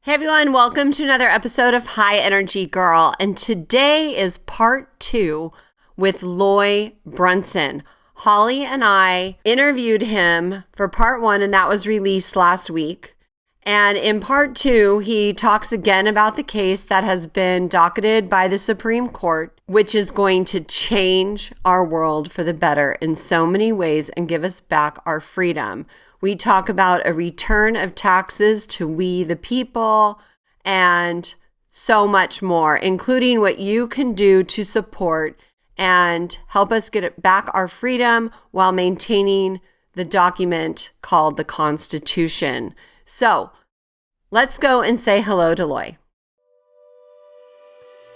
Hey everyone, welcome to another episode of High Energy Girl. And today is part 2 with Loy Brunson. Holly and I interviewed him for part 1, and that was released last week. And in part 2, he talks again about the case that has been docketed by the Supreme Court, which is going to change our world for the better in so many ways and give us back our freedom. We talk about a return of taxes to we the people and so much more, including what you can do to support and help us get back our freedom while maintaining the document called the Constitution. So let's go and say hello to Loy.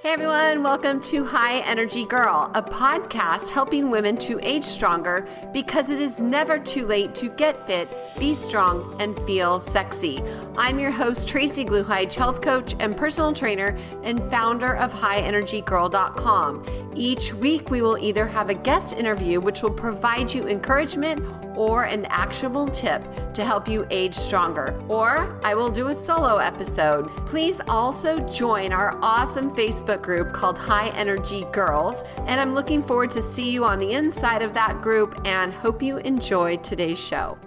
Hey everyone, welcome to High Energy Girl, a podcast helping women to age stronger because it is never too late to get fit, be strong, and feel sexy. I'm your host, Tracy Gluhide, health coach and personal trainer and founder of HighEnergyGirl.com. Each week, we will either have a guest interview, which will provide you encouragement or an actionable tip to help you age stronger, or I will do a solo episode. Please also join our awesome Facebook group called High Energy Girls, and I'm looking forward to see you on the inside of that group and hope you enjoy today's show.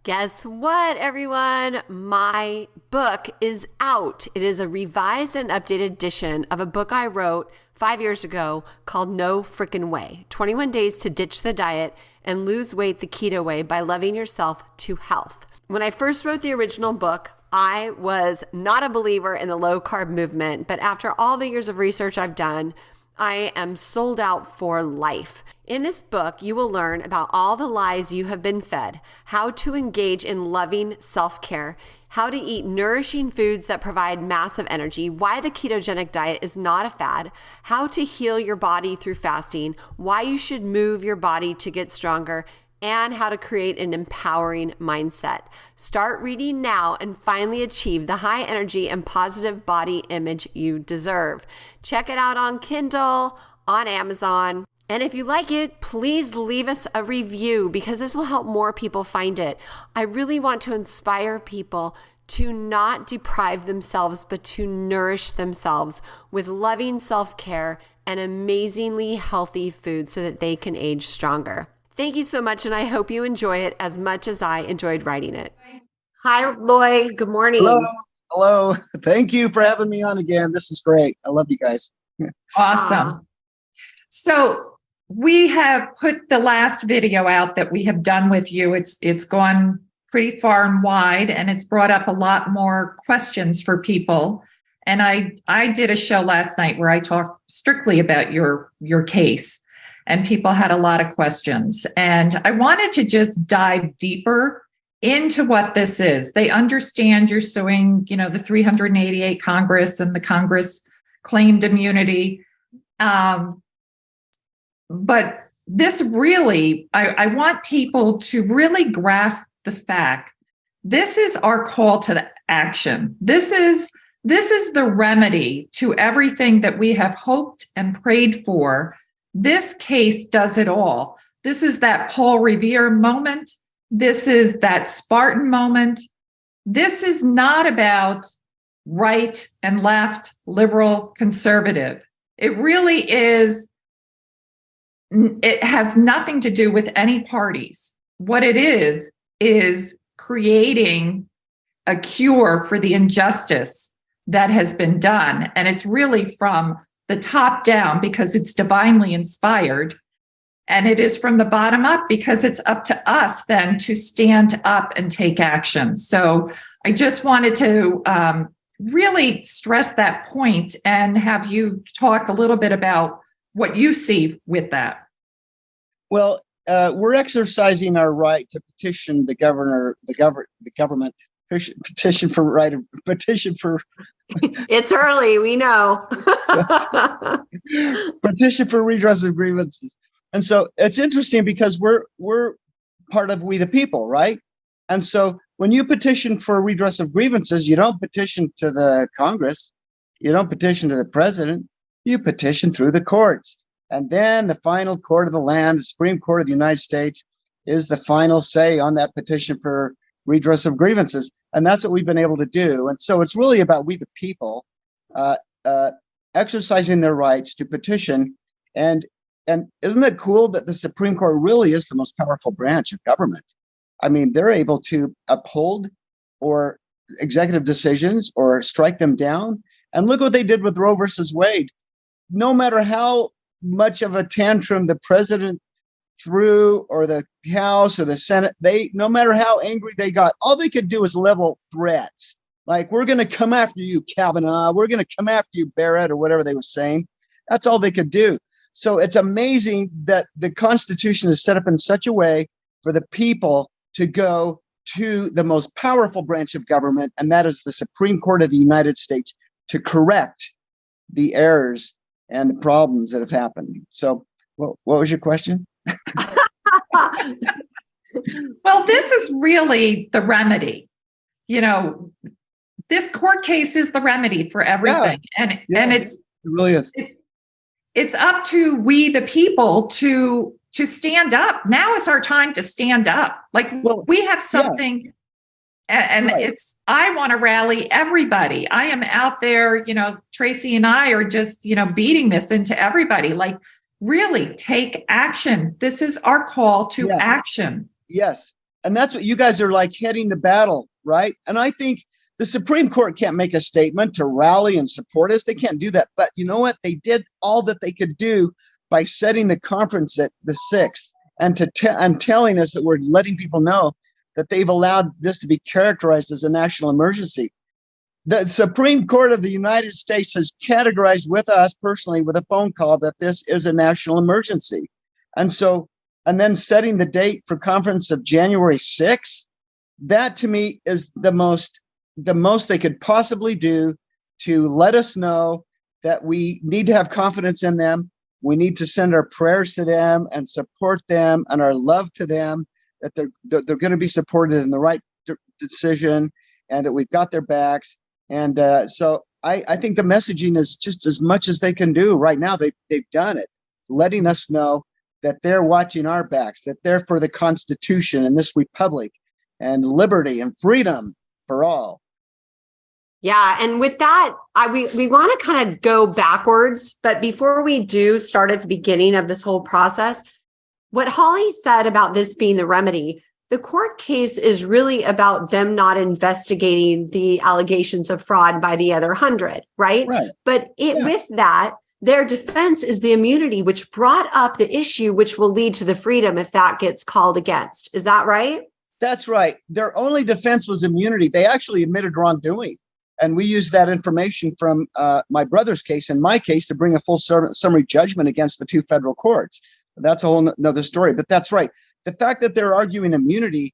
Guess what, everyone? My book is out. It is a revised and updated edition of a book I wrote 5 years ago called No Frickin' Way, 21 Days to Ditch the Diet and Lose Weight the Keto Way by Loving Yourself to Health. When I first wrote the original book, I was not a believer in the low-carb movement, but after all the years of research I've done, I am sold out for life. In this book, you will learn about all the lies you have been fed, how to engage in loving self-care, how to eat nourishing foods that provide massive energy, why the ketogenic diet is not a fad, how to heal your body through fasting, why you should move your body to get stronger, and how to create an empowering mindset. Start reading now and finally achieve the high energy and positive body image you deserve. Check it out on Kindle, on Amazon. And if you like it, please leave us a review because this will help more people find it. I really want to inspire people to not deprive themselves, but to nourish themselves with loving self-care and amazingly healthy food so that they can age stronger. Thank you so much, and I hope you enjoy it as much as I enjoyed writing it. Hi, Loy. Good morning. Hello. Thank you for having me on again. This is great. I love you guys. Awesome. So we have put the last video out that we have done with you. It's gone pretty far and wide, and it's brought up a lot more questions for people. And I did a show last night where I talked strictly about your case. And people had a lot of questions. And I wanted to just dive deeper into what this is. They understand you're suing, the 388 Congress, and the Congress claimed immunity. But this really, I want people to really grasp the fact, this is our call to the action. This is the remedy to everything that we have hoped and prayed for. This case does it all. This is that Paul Revere moment. This is that Spartan moment. This is not about right and left, liberal, conservative. It really is, it has nothing to do with any parties. What it is creating a cure for the injustice that has been done. And it's really from the top down because it's divinely inspired, and it is from the bottom up because it's up to us then to stand up and take action. So I just wanted to really stress that point and have you talk a little bit about what you see with that. Well, we're exercising our right to petition the government, petition for. It's early, we know. Petition for redress of grievances. And so it's interesting because we're part of we the people, right? And so when you petition for redress of grievances, you don't petition to the Congress, you don't petition to the president, you petition through the courts. And then the final court of the land, the Supreme Court of the United States, is the final say on that petition for redress of grievances. And that's what we've been able to do. And so it's really about we the people uh, uh, exercising their rights to petition. And isn't it cool that the Supreme Court really is the most powerful branch of government? I mean, they're able to uphold or executive decisions or strike them down. And look what they did with Roe versus Wade. No matter how much of a tantrum the president threw, or the House or the Senate, no matter how angry they got, all they could do was level threats. Like, we're going to come after you, Kavanaugh. We're going to come after you, Barrett, or whatever they were saying. That's all they could do. So it's amazing that the Constitution is set up in such a way for the people to go to the most powerful branch of government, and that is the Supreme Court of the United States, to correct the errors and the problems that have happened. So what was your question? Well, this is really the remedy. You know, this court case is the remedy for everything. And it really is. It's up to we the people to stand up. Now is our time to stand up. Like, we have something, and right. I want to rally everybody. I am out there, Tracy and I are just, beating this into everybody. Like, really take action. This is our call to action. Yes. And that's what you guys are like, heading the battle, right? And I think the Supreme Court can't make a statement to rally and support us. They can't do that. But you know what? They did all that they could do by setting the conference at the 6th and telling us that we're letting people know that they've allowed this to be characterized as a national emergency. The Supreme Court of the United States has categorized with us personally with a phone call that this is a national emergency. And then setting the date for conference of January 6th, that to me is the most they could possibly do to let us know that we need to have confidence in them. We need to send our prayers to them and support them and our love to them, that they're going to be supported in the right decision and that we've got their backs. And so I think the messaging is just as much as they can do right now. They've done it, letting us know that they're watching our backs, that they're for the Constitution and this republic and liberty and freedom for all. Yeah. And with that, we want to kind of go backwards. But before we do start at the beginning of this whole process, what Holly said about this being the remedy, the court case is really about them not investigating the allegations of fraud by the other 100, right? But with that, their defense is the immunity, which brought up the issue, which will lead to the freedom if that gets called against. Is that right? That's right. Their only defense was immunity. They actually admitted wrongdoing. And we used that information from my brother's case and my case to bring a full summary judgment against the two federal courts. That's a whole nother story. But that's right. The fact that they're arguing immunity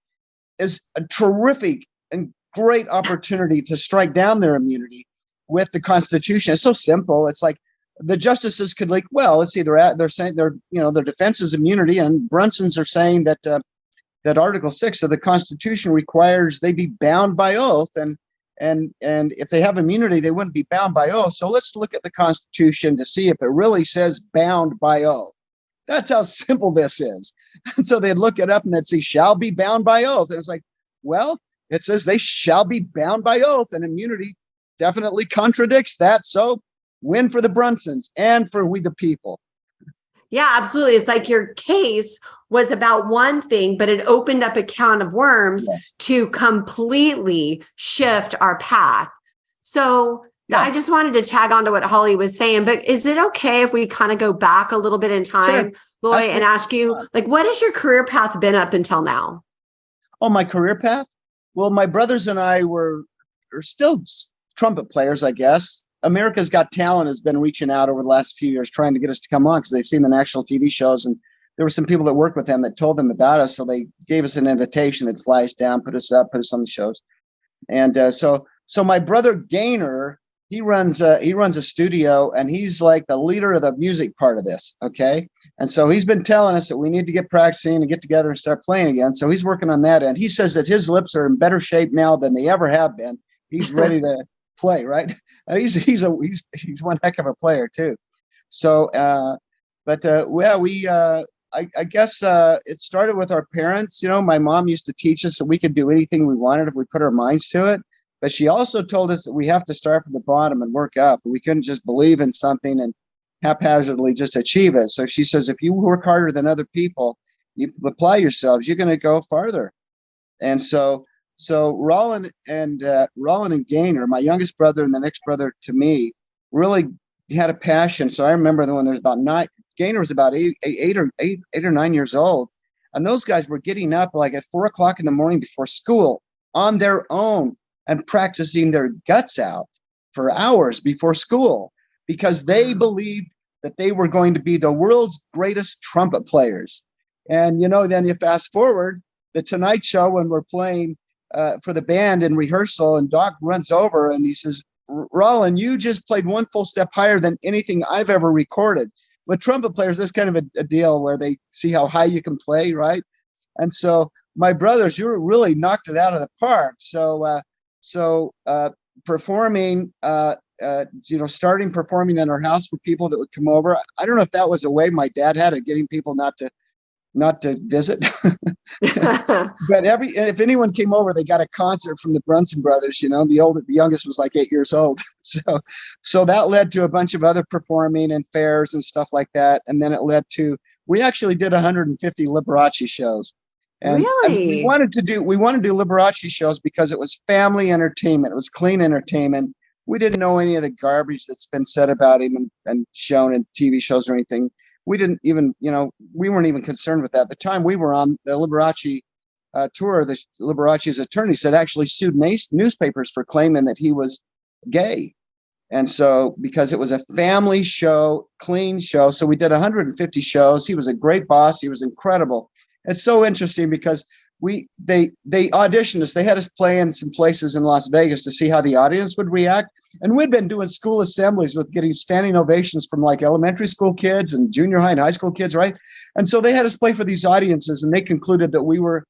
is a terrific and great opportunity to strike down their immunity with the Constitution. It's so simple. It's like the justices could let's see, they're saying their defense is immunity, and Brunson's are saying that that Article 6 of the Constitution requires they be bound by oath, and if they have immunity, they wouldn't be bound by oath. So let's look at the Constitution to see if it really says bound by oath. That's how simple this is. And so they'd look it up and they'd see shall be bound by oath. And it's like, well, it says they shall be bound by oath, and immunity definitely contradicts that. So win for the Brunsons and for we the people. Yeah, absolutely. It's like your case was about one thing, but it opened up a can of worms to completely shift our path. So I just wanted to tag on to what Holly was saying, but is it okay if we kind of go back a little bit in time, Loy, and ask you, what has your career path been up until now? Oh, my career path? Well, my brothers and I are still trumpet players, I guess. America's Got Talent has been reaching out over the last few years trying to get us to come on because they've seen the national TV shows, and there were some people that worked with them that told them about us. So they gave us an invitation that flies down, put us on the shows. And so my brother Gaynor, he runs a studio, and he's like the leader of the music part of this. Okay. And so he's been telling us that we need to get practicing and get together and start playing again. So he's working on that. And he says that his lips are in better shape now than they ever have been. He's ready to play, right? He's one heck of a player too. So, we I guess it started with our parents. My mom used to teach us that we could do anything we wanted if we put our minds to it. But she also told us that we have to start from the bottom and work up. We couldn't just believe in something and haphazardly just achieve it. So she says, if you work harder than other people, you apply yourselves, you're going to go farther. And so Roland and Gaynor, my youngest brother and the next brother to me, really had a passion. So I remember when there was about 9, Gaynor was about eight or 9 years old, and those guys were getting up like at 4 o'clock in the morning before school on their own and practicing their guts out for hours before school because they believed that they were going to be the world's greatest trumpet players. And then you fast forward the Tonight Show when we're playing for the band in rehearsal, and Doc runs over and he says, Roland, you just played one full step higher than anything I've ever recorded. With trumpet players, there's kind of a deal where they see how high you can play, right? And so my brothers, you really knocked it out of the park. So performing, starting performing in our house for people that would come over. I don't know if that was a way my dad had of getting people not to visit. But if anyone came over, they got a concert from the Brunson brothers. The youngest was like 8 years old. So that led to a bunch of other performing and fairs and stuff like that. And then it led to, we actually did 150 Liberace shows. And Really? we wanted to do Liberace shows because it was family entertainment. It was clean entertainment. We didn't know any of the garbage that's been said about him and shown in TV shows or anything. We didn't even, we weren't even concerned with that. At the time we were on the Liberace tour, the Liberace's attorneys had actually sued newspapers for claiming that he was gay. And so, because it was a family show, clean show, so we did 150 shows. He was a great boss. He was incredible. It's so interesting because they auditioned us. They had us play in some places in Las Vegas to see how the audience would react. And we'd been doing school assemblies with getting standing ovations from like elementary school kids and junior high and high school kids, right? And so they had us play for these audiences, and they concluded that we were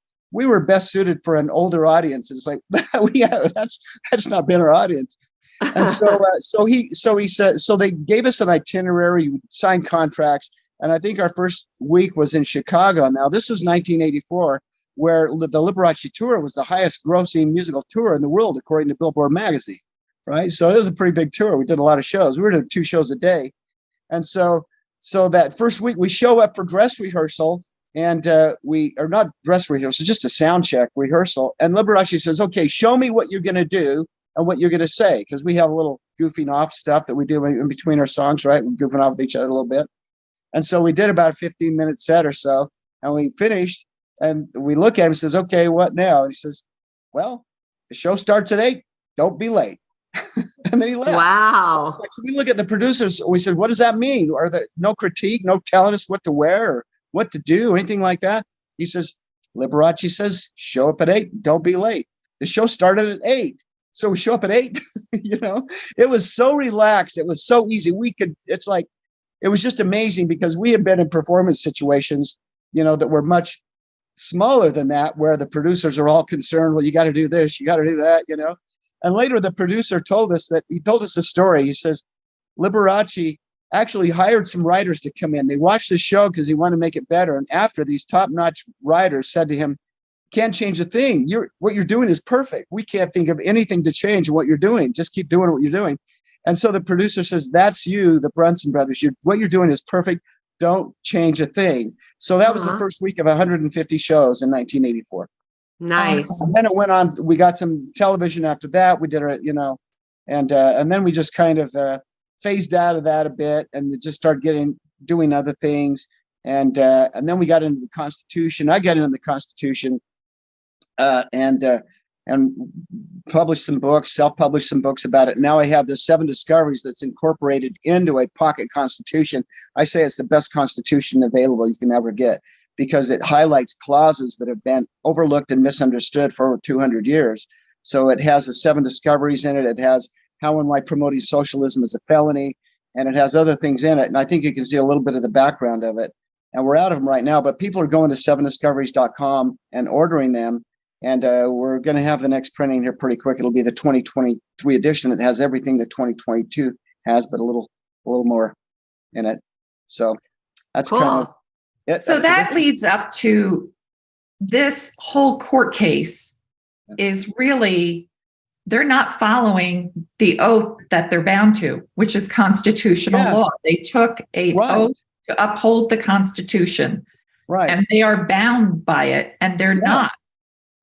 best suited for an older audience. And it's like, that's not been our audience. And so he said, so they gave us an itinerary, we signed contracts, and I think our first week was in Chicago. Now this was 1984, where the Liberace tour was the highest grossing musical tour in the world, according to Billboard magazine, right? So it was a pretty big tour. We did a lot of shows. We were doing 2 shows a day. And so that first week we show up for dress rehearsal, and not dress rehearsal, just a sound check rehearsal. And Liberace says, okay, show me what you're going to do and what you're going to say. Because we have a little goofing off stuff that we do in between our songs, right? We're goofing off with each other a little bit. And so we did about a 15-minute set or so, and we finished, and we look at him and says, okay, what now? And he says, well, the show starts at 8. Don't be late. And then he left. Wow. So we look at the producers. We said, what does that mean? Are there no critique, no telling us what to wear or what to do, or anything like that? He says, Liberace says, show up at 8. Don't be late. The show started at 8. So we show up at 8. It was so relaxed. It was so easy. It was just amazing because we had been in performance situations, that were much smaller than that, where the producers are all concerned, well, you got to do this, you got to do that, And later the producer told us a story. He says, Liberace actually hired some writers to come in. They watched the show because he wanted to make it better. And after, these top-notch writers said to him, can't change a thing. What you're doing is perfect. We can't think of anything to change in what you're doing. Just keep doing what you're doing. And so the producer says, that's you, the Brunson brothers. What you're doing is perfect. Don't change a thing. So that was the first week of 150 shows in 1984. Nice. And then it went on. We got some television after that. We did it, and then we just kind of phased out of that a bit and just started doing other things. And then we got into the Constitution. I got into the Constitution and published some books, self-published some books about it. Now I have the 7 discoveries that's incorporated into a pocket constitution. I say it's the best constitution available you can ever get because it highlights clauses that have been overlooked and misunderstood for over 200 years. So it has the 7 discoveries in it. It has how and why promoting socialism is a felony, and it has other things in it. And I think you can see a little bit of the background of it. And we're out of them right now, but people are going to 7discoveries.com and ordering them. And we're going to have the next printing here pretty quick. It'll be the 2023 edition that has everything that 2022 has, but a little more in it. So that's cool. So that leads up to this whole court case is really, they're not following the oath that they're bound to, which is constitutional law. They took an oath to uphold the Constitution. Right. And they are bound by it, and they're not.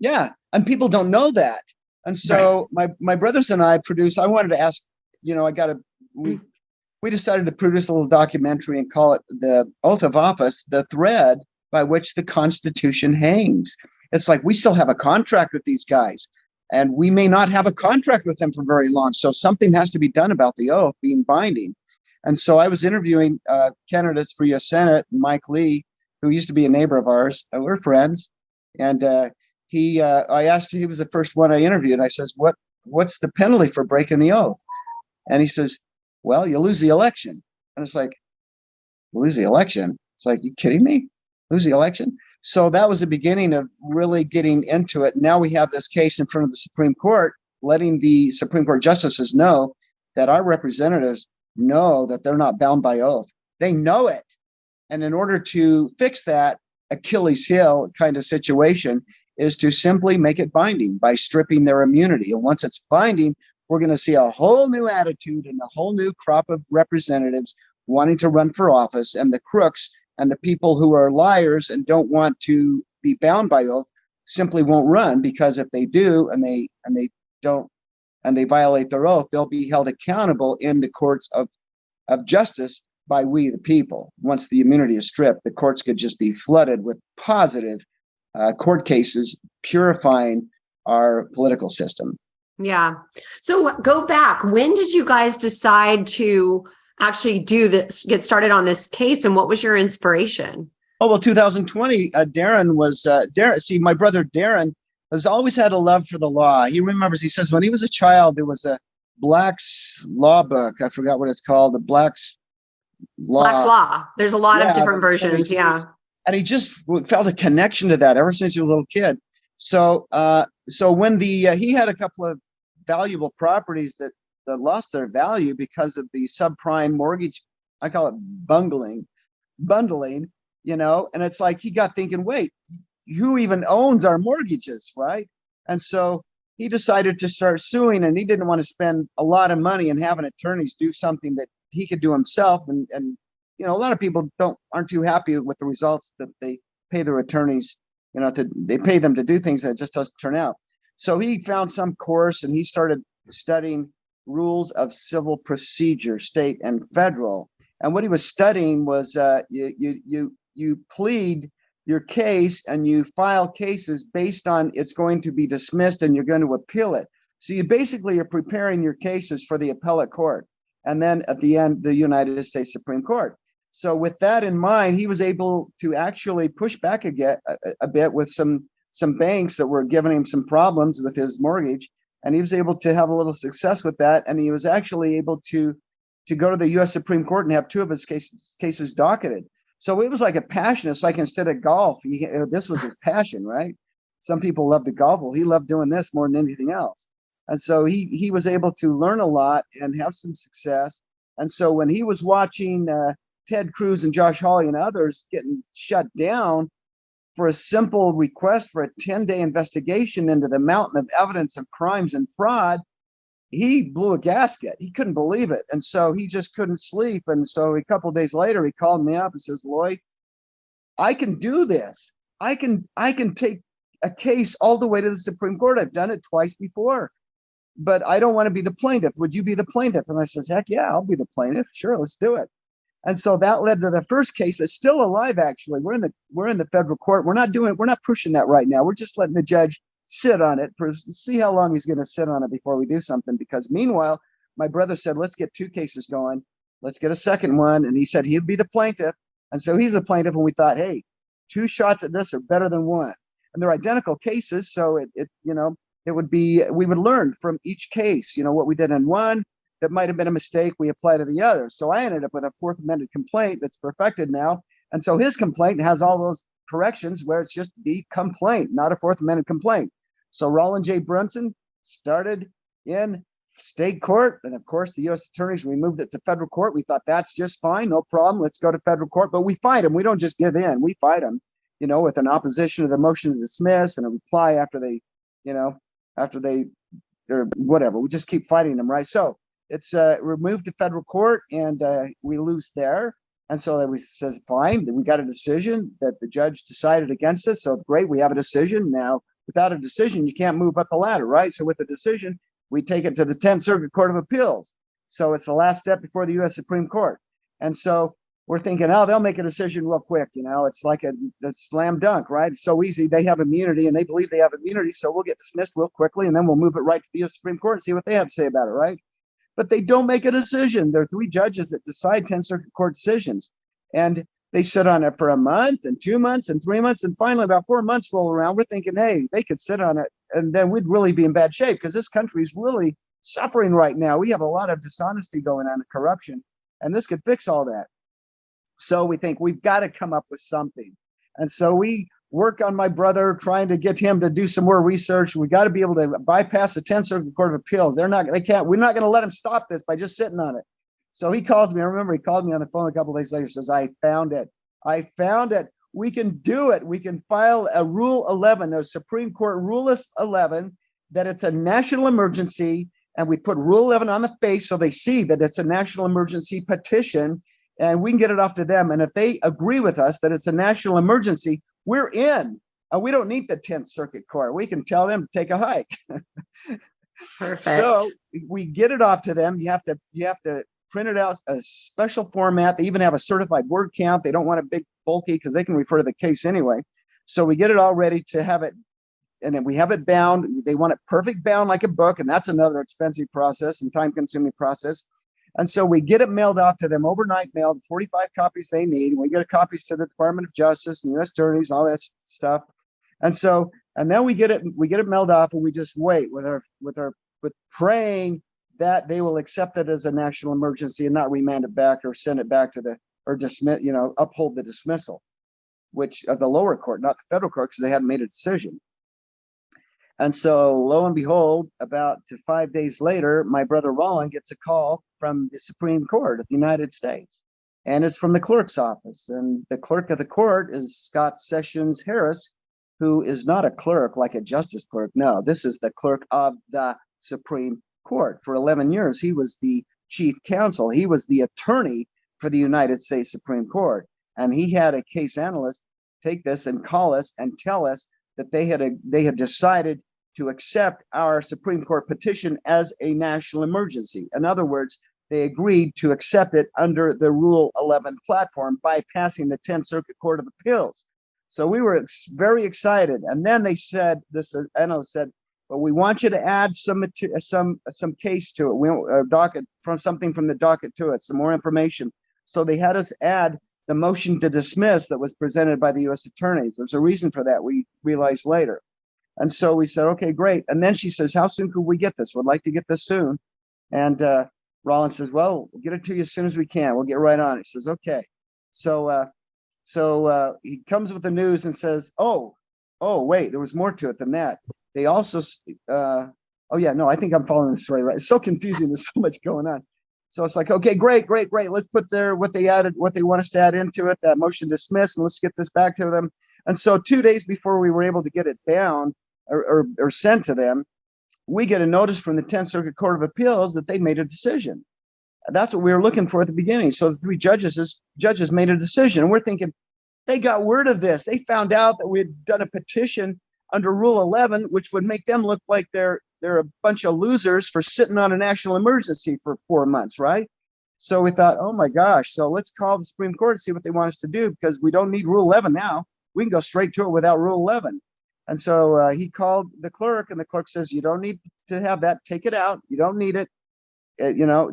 Yeah. And people don't know that. And so my brothers and I wanted to ask, we decided to produce a little documentary and call it The Oath of Office, the thread by which the Constitution hangs. It's like we still have a contract with these guys, and we may not have a contract with them for very long. So something has to be done about the oath being binding. And so I was interviewing candidates for U.S. Senate, Mike Lee, who used to be a neighbor of ours. We're friends. And I asked him, he was the first one I interviewed. I says, what's the penalty for breaking the oath? And he says, well, you lose the election. And it's like, lose the election? It's like, you kidding me? Lose the election? So that was the beginning of really getting into it. Now we have this case in front of the Supreme Court, letting the Supreme Court justices know that our representatives know that they're not bound by oath. They know it. And in order to fix that Achilles heel kind of situation is to simply make it binding by stripping their immunity. And once it's binding, we're going to see a whole new attitude and a whole new crop of representatives wanting to run for office, and the crooks and the people who are liars and don't want to be bound by oath simply won't run, because if they do and they don't and they violate their oath, they'll be held accountable in the courts of justice by we the people. Once the immunity is stripped, the courts could just be flooded with positive court cases purifying our political system. Yeah. So go back. When did you guys decide to actually do this, get started on this case, and what was your inspiration? Oh, well, 2020, Darren. See, my brother Darren has always had a love for the law. He remembers, he says, when he was a child, there was a Black's Law book. I forgot what it's called. The Black's Law. There's a lot of different versions. And he just felt a connection to that ever since he was a little kid. So when he had a couple of valuable properties that lost their value because of the subprime mortgage, I call it bundling, and it's like he got thinking, wait, who even owns our mortgages, right? And so he decided to start suing, and he didn't want to spend a lot of money and having attorneys do something that he could do himself. And a lot of people aren't too happy with the results that they pay their attorneys, they pay them to do things that just doesn't turn out. So he found some course, and he started studying rules of civil procedure, state and federal. And what he was studying was you plead your case and you file cases based on it's going to be dismissed and you're going to appeal it. So you basically are preparing your cases for the appellate court, and then at the end, the United States Supreme Court. So with that in mind, he was able to actually push back a bit with some banks that were giving him some problems with his mortgage. And he was able to have a little success with that. And he was actually able to go to the U.S. Supreme Court and have two of his cases docketed. So it was like a passion. It's like instead of golf, this was his passion, right? Some people love to golf. Well, he loved doing this more than anything else. And so he was able to learn a lot and have some success. And so when he was watching Ted Cruz and Josh Hawley and others getting shut down for a simple request for a 10-day investigation into the mountain of evidence of crimes and fraud, he blew a gasket. He couldn't believe it. And so he just couldn't sleep. And so a couple of days later, he called me up and says, Loy, I can do this. I can take a case all the way to the Supreme Court. I've done it twice before, but I don't want to be the plaintiff. Would you be the plaintiff? And I says, heck yeah, I'll be the plaintiff. Sure, let's do it. And so that led to the first case that's still alive. Actually, we're in the federal court. We're not pushing that right now. We're just letting the judge sit on it see how long he's going to sit on it before we do something. Because meanwhile, my brother said, let's get two cases going. Let's get a second one. And he said he'd be the plaintiff. And so he's the plaintiff. And we thought, hey, two shots at this are better than one. And they're identical cases. So we would learn from each case, what we did in one that might have been a mistake, we apply to the other. So I ended up with a fourth amended complaint that's perfected now. And so his complaint has all those corrections where it's just the complaint, not a fourth amended complaint. So Roland J. Brunson started in state court. And of course, the U.S. attorneys, we moved it to federal court. We thought that's just fine. No problem. Let's go to federal court. But we fight them. We don't just give in. We fight them, with an opposition to the motion to dismiss and a reply after they, or whatever. We just keep fighting them, right? So it's removed to federal court, and we lose there. And so we said, fine, we got a decision that the judge decided against us. So great, we have a decision. Now, without a decision, you can't move up the ladder, right? So with a decision, we take it to the 10th Circuit Court of Appeals. So it's the last step before the U.S. Supreme Court. And so we're thinking, oh, they'll make a decision real quick. It's like a slam dunk, right? It's so easy. They have immunity, and they believe they have immunity. So we'll get dismissed real quickly, and then we'll move it right to the U.S. Supreme Court and see what they have to say about it, right? But they don't make a decision. There are 3 judges that decide 10th Circuit Court decisions. And they sit on it for a month and 2 months and 3 months. And finally, about 4 months roll around. We're thinking, hey, they could sit on it, and then we'd really be in bad shape, because this country is really suffering right now. We have a lot of dishonesty going on and corruption, and this could fix all that. So we think we've got to come up with something. And so we work on my brother, trying to get him to do some more research. We got to be able to bypass the 10th Circuit Court of Appeals. We're not going to let him stop this by just sitting on it. So he calls me. I remember he called me on the phone a couple of days later, says, I found it. We can do it. We can file a Rule 11, a Supreme Court Rule 11, that it's a national emergency. And we put Rule 11 on the face so they see that it's a national emergency petition, and we can get it off to them. And if they agree with us that it's a national emergency, we're in. We don't need the 10th Circuit Court. We can tell them to take a hike. Perfect. So we get it off to them. You have to print it out a special format. They even have a certified word count. They don't want it big, bulky, because they can refer to the case anyway. So we get it all ready to have it, and then we have it bound. They want it perfect bound like a book, and that's another expensive process and time-consuming process. And so we get it mailed out to them, overnight mailed, 45 copies they need. And we get copies to the Department of Justice and U.S. attorneys, all that stuff. And then we get it mailed off, and we just wait with praying that they will accept it as a national emergency and not remand it back or send it back or dismiss, uphold the dismissal, which of the lower court, not the federal court, because they hadn't made a decision. And so, lo and behold, about 5 days later, my brother Roland gets a call from the Supreme Court of the United States. And it's from the clerk's office. And the clerk of the court is Scott Sessions Harris, who is not a clerk like a justice clerk. No, this is the clerk of the Supreme Court. For 11 years, he was the chief counsel. He was the attorney for the United States Supreme Court. And he had a case analyst take this and call us and tell us that they had decided to accept our Supreme Court petition as a national emergency. In other words, they agreed to accept it under the Rule 11 platform, bypassing the 10th Circuit Court of Appeals. So we were very excited. And then they said, this analyst said, but we want you to add some case to it. We want docket from something from the docket to it, some more information. So they had us add the motion to dismiss that was presented by the U.S. attorneys. There's a reason for that, we realized later. And so we said, okay, great. And then she says, how soon could we get this? We'd like to get this soon. And Rollins says, well, we'll get it to you as soon as we can. We'll get right on it. He says, okay. So he comes with the news and says, oh, wait, there was more to it than that. They also, I think I'm following the story right. It's so confusing. There's so much going on. So it's like, okay, great. Let's put what they want us to add into it, that motion dismissed, and let's get this back to them. And so 2 days before we were able to get it bound or sent to them, we get a notice from the 10th Circuit Court of Appeals that they made a decision. That's what we were looking for at the beginning. So the 3 judges made a decision. And we're thinking, they got word of this. They found out that we had done a petition under Rule 11, which would make them look like they're a bunch of losers for sitting on a national emergency for 4 months, right? So we thought, oh my gosh, so let's call the Supreme Court and see what they want us to do, because we don't need Rule 11 now. We can go straight to it without Rule 11. And so he called the clerk, and the clerk says, you don't need to have that. Take it out. You don't need it.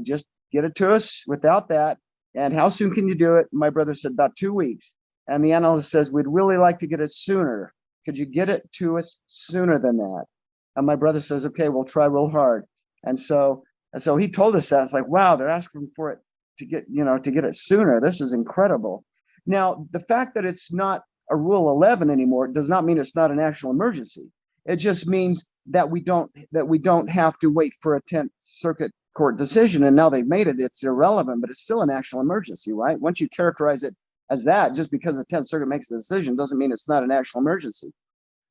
Just get it to us without that. And how soon can you do it? My brother said about 2 weeks. And the analyst says, we'd really like to get it sooner. Could you get it to us sooner than that? And my brother says, okay, we'll try real hard. And so he told us that. It's like, wow, they're asking for it to get it sooner. This is incredible. Now, the fact that it's not a Rule 11 anymore does not mean it's not a national emergency. It just means that we don't have to wait for a 10th Circuit Court decision. And now they've made it, it's irrelevant, but it's still a national emergency, right? Once you characterize it as that, just because the 10th Circuit makes the decision doesn't mean it's not a national emergency.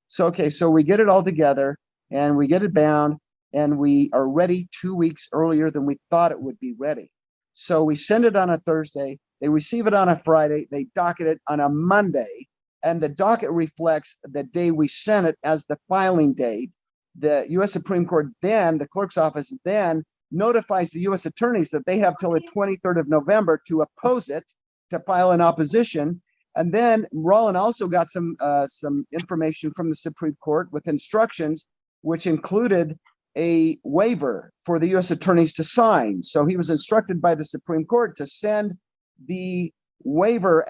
So, okay, so we get it all together and we get it bound and we are ready 2 weeks earlier than we thought it would be ready. So we send it on a Thursday, they receive it on a Friday, they docket it on a Monday, and the docket reflects the day we sent it as the filing date. The U.S. Supreme Court then, the clerk's office then notifies the U.S. attorneys that they have till the 23rd of November to oppose it, to file an opposition. And then Rollin also got some information from the Supreme Court with instructions, which included a waiver for the U.S. attorneys to sign. So he was instructed by the Supreme Court to send the waiver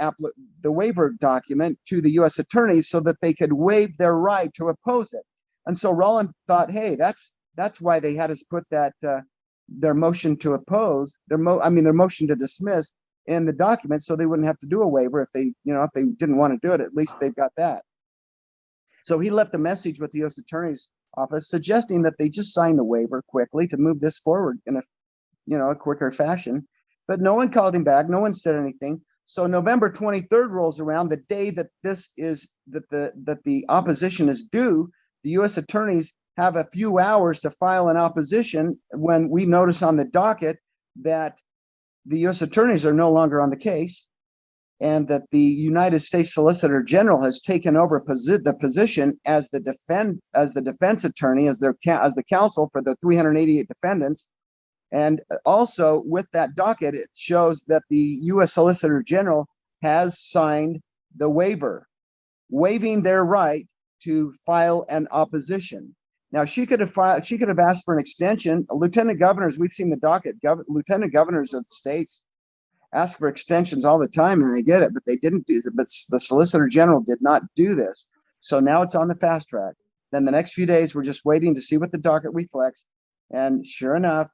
document to the U.S. attorneys so that they could waive their right to oppose it. And so Rollin thought, hey, that's why they had us put that their motion to oppose, their motion to dismiss in the document, so they wouldn't have to do a waiver if they didn't want to do it. At least they've got that. So he left a message with the U.S. Attorney's Office suggesting that they just sign the waiver quickly to move this forward in a quicker fashion. But no one called him back. No one said anything. So November 23rd rolls around, the day that the opposition is due. The U.S. attorneys have a few hours to file an opposition when we notice on the docket that the U.S. attorneys are no longer on the case and that the United States Solicitor General has taken over the position as the defense attorney, as the counsel for the 388 defendants. And also with that docket, it shows that the U.S. Solicitor General has signed the waiver, waiving their right to file an opposition. Now, she could have asked for an extension. Lieutenant governors, we've seen the docket, lieutenant governors of the states ask for extensions all the time, and they get it, but they didn't do it. But the Solicitor General did not do this. So now it's on the fast track. Then the next few days, we're just waiting to see what the docket reflects. And sure enough,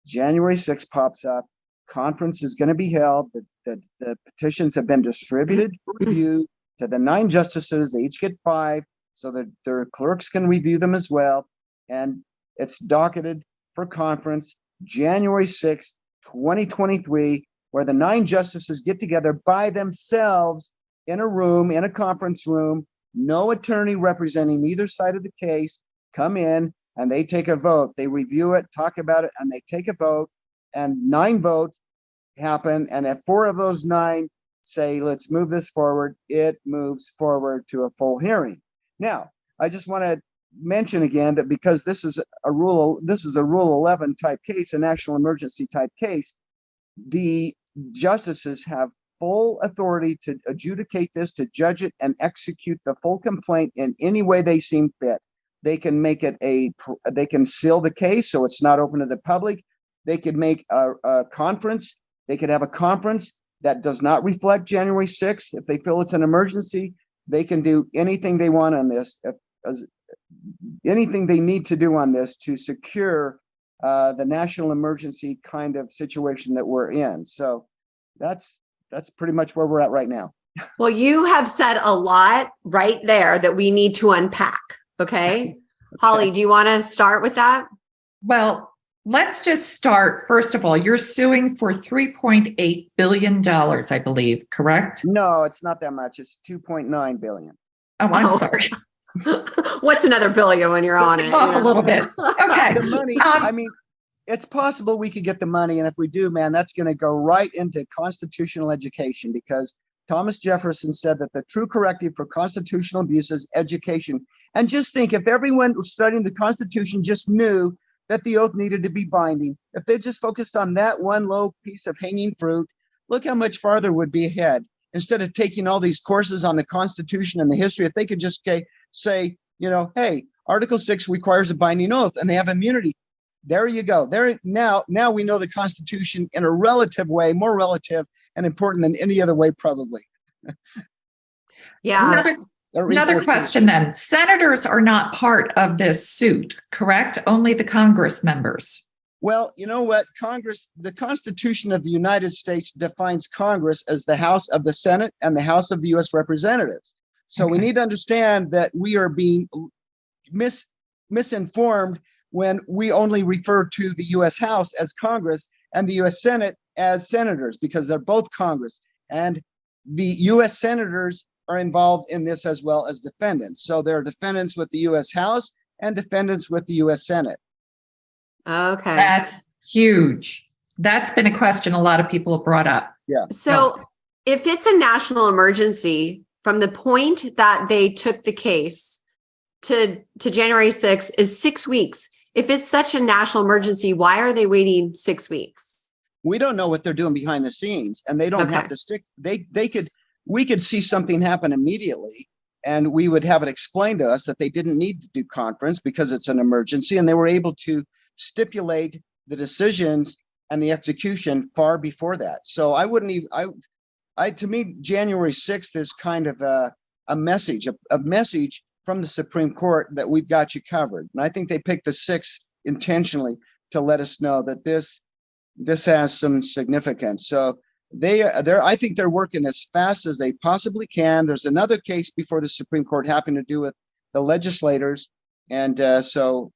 January 6th pops up. Conference is going to be held. The petitions have been distributed for review to the 9 justices. They each get 5. So that their clerks can review them as well. And it's docketed for conference January 6th, 2023, where the 9 justices get together by themselves in a conference room, no attorney representing either side of the case, come in and they take a vote. They review it, talk about it, and they take a vote, and 9 votes happen. And if 4 of those 9 say, let's move this forward, it moves forward to a full hearing. Now, I just want to mention again that because this is a Rule 11 type case, a national emergency type case, the justices have full authority to adjudicate this, to judge it, and execute the full complaint in any way they seem fit. They can make it they can seal the case so it's not open to the public. They could make a conference. They could have a conference that does not reflect January 6th if they feel it's an emergency. They can do anything they want on this, anything they need to do on this to secure the national emergency kind of situation that we're in. So that's pretty much where we're at right now. Well, you have said a lot right there that we need to unpack. Okay. Holly, do you want to start with that? Well, let's just start. First of all, you're suing for $3.8 billion, I believe, correct? No, it's not that much. It's $2.9 billion. Oh, I'm sorry. What's another billion when you're on it? Off a little bit. Okay. The money, it's possible we could get the money. And if we do, man, that's going to go right into constitutional education, because Thomas Jefferson said that the true corrective for constitutional abuse is education. And just think, if everyone studying the Constitution just knew that the oath needed to be binding, if they just focused on that one low piece of hanging fruit, look how much farther would be ahead. Instead of taking all these courses on the Constitution and the history, if they could just say, hey, Article 6 requires a binding oath and they have immunity. There you go. Now we know the Constitution in a relative way, more relative and important than any other way, probably. Yeah. Another question then. Senators are not part of this suit, correct? Only the Congress members. Well, you know what? The Constitution of the United States defines Congress as the House of the Senate and the House of the U.S. Representatives. So we need to understand that we are being misinformed when we only refer to the U.S. House as Congress and the U.S. Senate as senators, because they're both Congress. And the U.S. senators are involved in this as well as defendants. So there are defendants with the U.S. House and defendants with the U.S. Senate. Okay. That's huge. That's been a question a lot of people have brought up. Yeah. So if it's a national emergency, from the point that they took the case to January 6th is 6 weeks. If it's such a national emergency, why are they waiting 6 weeks? We don't know what they're doing behind the scenes, and they don't have to stick. We could see something happen immediately, and we would have it explained to us that they didn't need to do conference because it's an emergency, and they were able to stipulate the decisions and the execution far before that. So I wouldn't even, to me, January 6th is kind of a message from the Supreme Court that we've got you covered. And I think they picked the 6th intentionally to let us know that this has some significance. So I think they're working as fast as they possibly can. There's another case before the Supreme Court having to do with the legislators. And so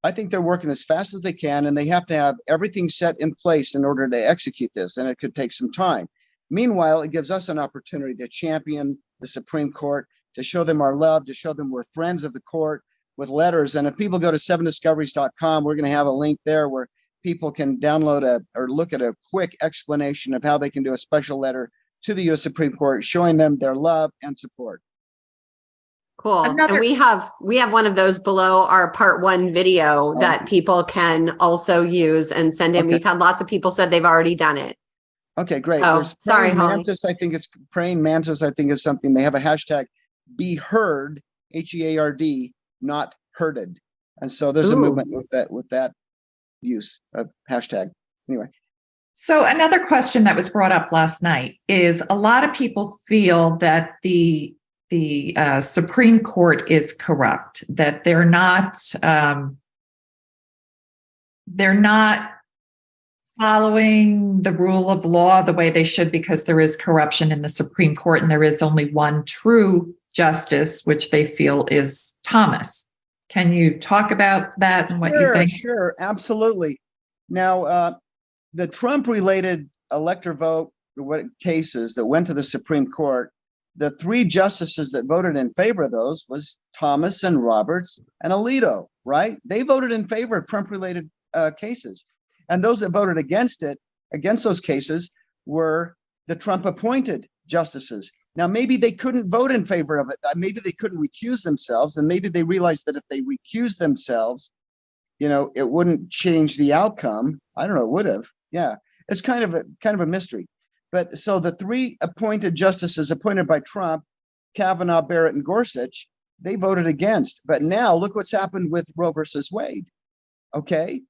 I think they're working as fast as they can, and they have to have everything set in place in order to execute this. And it could take some time. Meanwhile, it gives us an opportunity to champion the Supreme Court, to show them our love, to show them we're friends of the court with letters. And if people go to 7discoveries.com, we're going to have a link there where people can download or look at a quick explanation of how they can do a special letter to the U.S. Supreme Court, showing them their love and support. Cool. And we have one of those below our part 1 video that people can also use and send in. Okay. We've had lots of people said they've already done it. Okay, great. Oh, sorry, Holly. Mantis, I think it's praying mantis. I think is something. They have a hashtag be heard, HEARD, not herded. And so there's a movement with that use of hashtag. Anyway. So another question that was brought up last night is a lot of people feel that the Supreme Court is corrupt, that they're not following the rule of law the way they should, because there is corruption in the Supreme Court and there is only one true justice, which they feel is Thomas. Can you talk about that and what you think? Sure, absolutely. Now, the Trump-related elector vote cases that went to the Supreme Court, the 3 justices that voted in favor of those was Thomas and Roberts and Alito, right? They voted in favor of Trump-related cases. And those that voted against those cases, were the Trump-appointed justices. Now, maybe they couldn't vote in favor of it. Maybe they couldn't recuse themselves. And maybe they realized that if they recused themselves, it wouldn't change the outcome. I don't know, it would have. Yeah, it's kind of a mystery. But so the 3 appointed justices appointed by Trump, Kavanaugh, Barrett, and Gorsuch, they voted against. But now look what's happened with Roe versus Wade. Okay.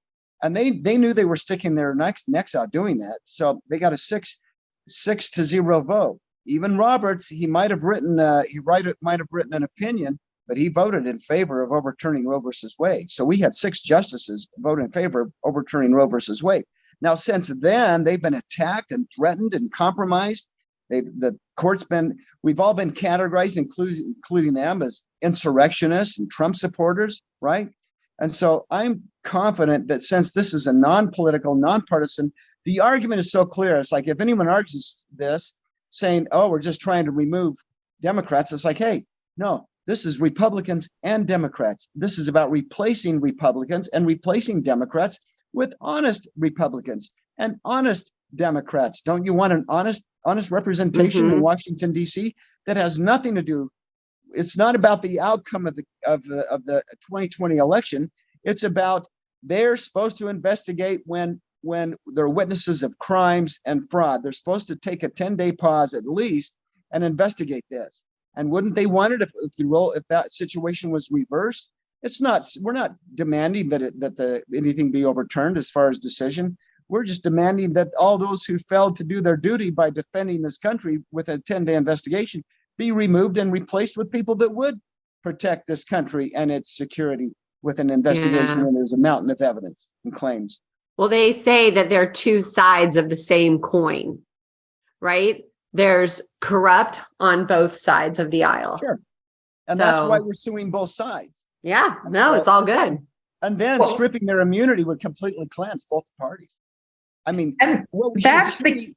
And they knew they were sticking their necks out doing that. So they got a 6-0 vote. Even Roberts, he might have written an opinion, but he voted in favor of overturning Roe versus Wade. So we had 6 justices vote in favor of overturning Roe versus Wade. Now, since then, they've been attacked and threatened and compromised. We've all been categorized, including them, as insurrectionists and Trump supporters, right? And so I'm confident that since this is a non-political, nonpartisan, the argument is so clear. It's like if anyone argues this, saying, oh, we're just trying to remove Democrats, it's like, hey, no, this is Republicans and Democrats. This is about replacing Republicans and replacing Democrats with honest Republicans and honest Democrats. Don't you want an honest representation in Washington, D.C. that has nothing to do? It's not about the outcome of the 2020 election. It's about they're supposed to investigate when they're witnesses of crimes and fraud. They're supposed to take a 10-day pause at least and investigate this. And wouldn't they want it if that situation was reversed? It's not. We're not demanding that anything be overturned as far as decision. We're just demanding that all those who failed to do their duty by defending this country with a 10-day investigation be removed and replaced with people that would protect this country and its security with an investigation when there's a mountain of evidence and claims. Well, they say that there are 2 sides of the same coin, right? There's corrupt on both sides of the aisle. Sure. And that's why we're suing both sides. Yeah, no, it's all good. And then Well, stripping their immunity would completely cleanse both parties. I mean, and what we should that's the see,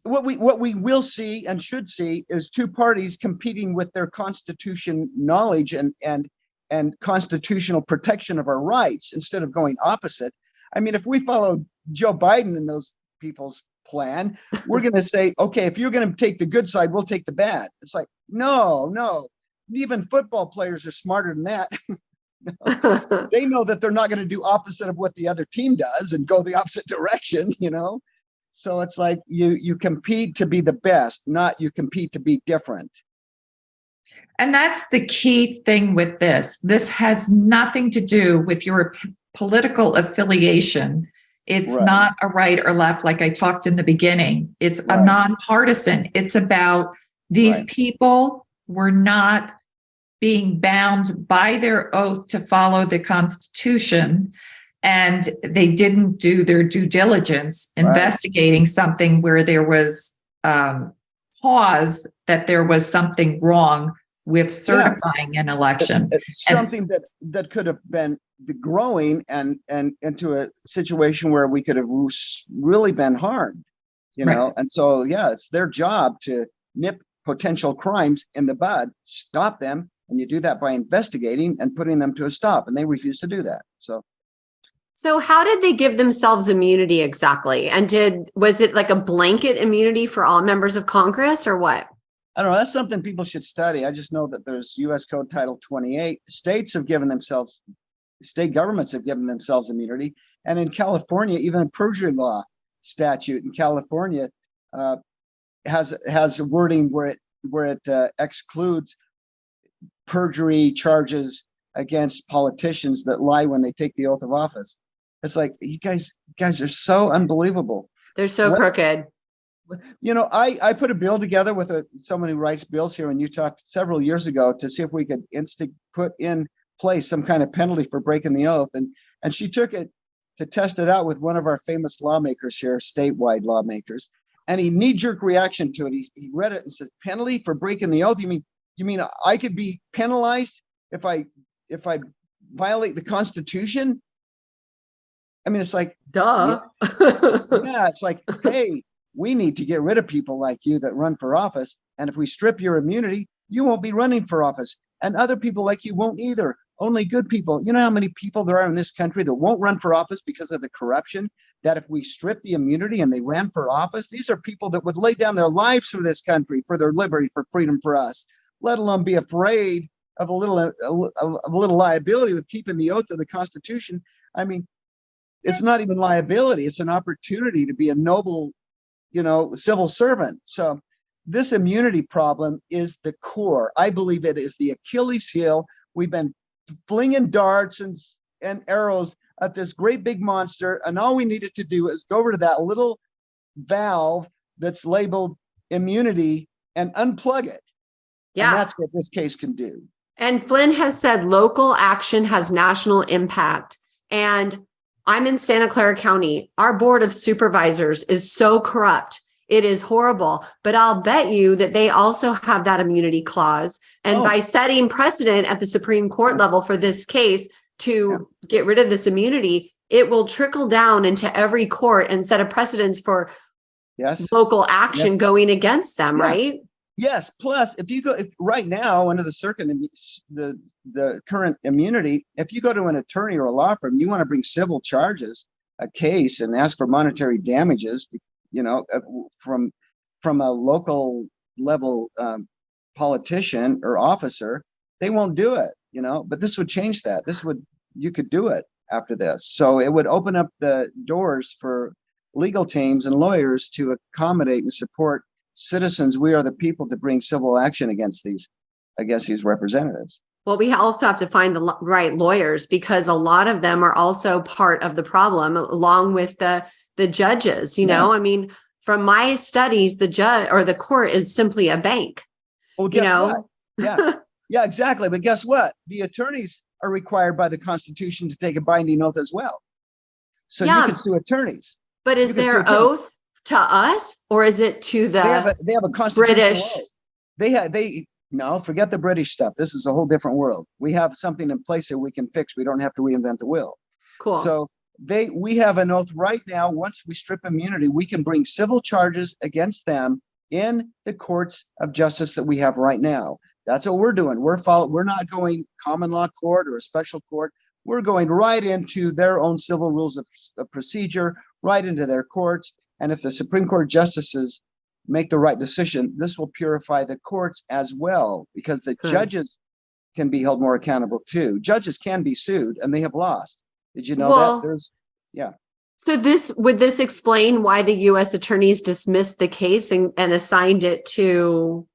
what we will see and should see is two parties competing with their constitution knowledge and constitutional protection of our rights instead of going opposite. I mean, if we follow Joe Biden and those people's plan, we're going to say, okay, if you're going to take the good side, we'll take the bad. It's like, no. Even football players are smarter than that. They know that they're not going to do opposite of what the other team does and go the opposite direction, So it's like you compete to be the best, not you compete to be different. And that's the key thing with this. This has nothing to do with your political affiliation. It's Right. not a right or left, like I talked in the beginning. It's a Right. nonpartisan. It's about these Right. people were not being bound by their oath to follow the Constitution, and they didn't do their due diligence Right. investigating something where there was cause that there was something wrong with certifying an election. It's something that could have been growing and into a situation where we could have really been harmed, Right. And so, it's their job to nip potential crimes in the bud, stop them. And you do that by investigating and putting them to a stop. And they refuse to do that. So how did they give themselves immunity exactly? And was it like a blanket immunity for all members of Congress or what? I don't know. That's something people should study. I just know that there's U.S. Code Title 28. State governments have given themselves immunity. And in California, even a perjury law statute in California has wording where it excludes perjury charges against politicians that lie when they take the oath of office. It's like, you guys are so unbelievable. They're so crooked. I put a bill together with someone who writes bills here in Utah several years ago to see if we could put in place some kind of penalty for breaking the oath. And she took it to test it out with one of our famous lawmakers here, statewide lawmakers. And he knee-jerk reaction to it. He read it and says, penalty for breaking the oath? You mean I could be penalized if I violate the Constitution? I mean, it's like, duh. Yeah, it's like, hey, we need to get rid of people like you that run for office. And if we strip your immunity, you won't be running for office. And other people like you won't either. Only good people. You know how many people there are in this country that won't run for office because of the corruption? That if we strip the immunity and they ran for office, these are people that would lay down their lives for this country, for their liberty, for freedom, for us, let alone be afraid of a little liability with keeping the oath of the Constitution. I mean, it's not even liability. It's an opportunity to be a noble, civil servant. So this immunity problem is the core. I believe it is the Achilles heel. We've been flinging darts and arrows at this great big monster. And all we needed to do is go over to that little valve that's labeled immunity and unplug it. Yeah. And that's what this case can do. And Flynn has said local action has national impact. And I'm in Santa Clara County. Our board of supervisors is so corrupt. It is horrible. But I'll bet you that they also have that immunity clause. And by setting precedent at the Supreme Court level for this case to get rid of this immunity, it will trickle down into every court and set a precedence for local action going against them, right? Yes. Plus, if right now under the circuit, the current immunity, if you go to an attorney or a law firm, you want to bring civil charges, a case, and ask for monetary damages, from a local level politician or officer, they won't do it. But this would change that. You could do it after this. So it would open up the doors for legal teams and lawyers to accommodate and support citizens. We are the people to bring civil action against these representatives. Well, we also have to find the right lawyers, because a lot of them are also part of the problem, along with the judges. I mean, from my studies, the judge or the court is simply a bank. Well, guess what? Yeah, exactly. But guess what? The attorneys are required by the Constitution to take a binding oath as well. So you can sue attorneys. But is their oath to us, or is it to the they have a constitutional British oath. No, forget the British stuff. This is a whole different world. We have something in place that we can fix. We don't have to reinvent the wheel. Cool. So we have an oath right now. Once we strip immunity, we can bring civil charges against them in the courts of justice that we have right now. That's what we're doing. We're not going common law court or a special court. We're going right into their own civil rules of procedure, right into their courts. And if the Supreme Court justices make the right decision, this will purify the courts as well, because the judges can be held more accountable too. Judges can be sued and they have lost. Did you know that? So would this explain why the U.S. attorneys dismissed the case and assigned it to,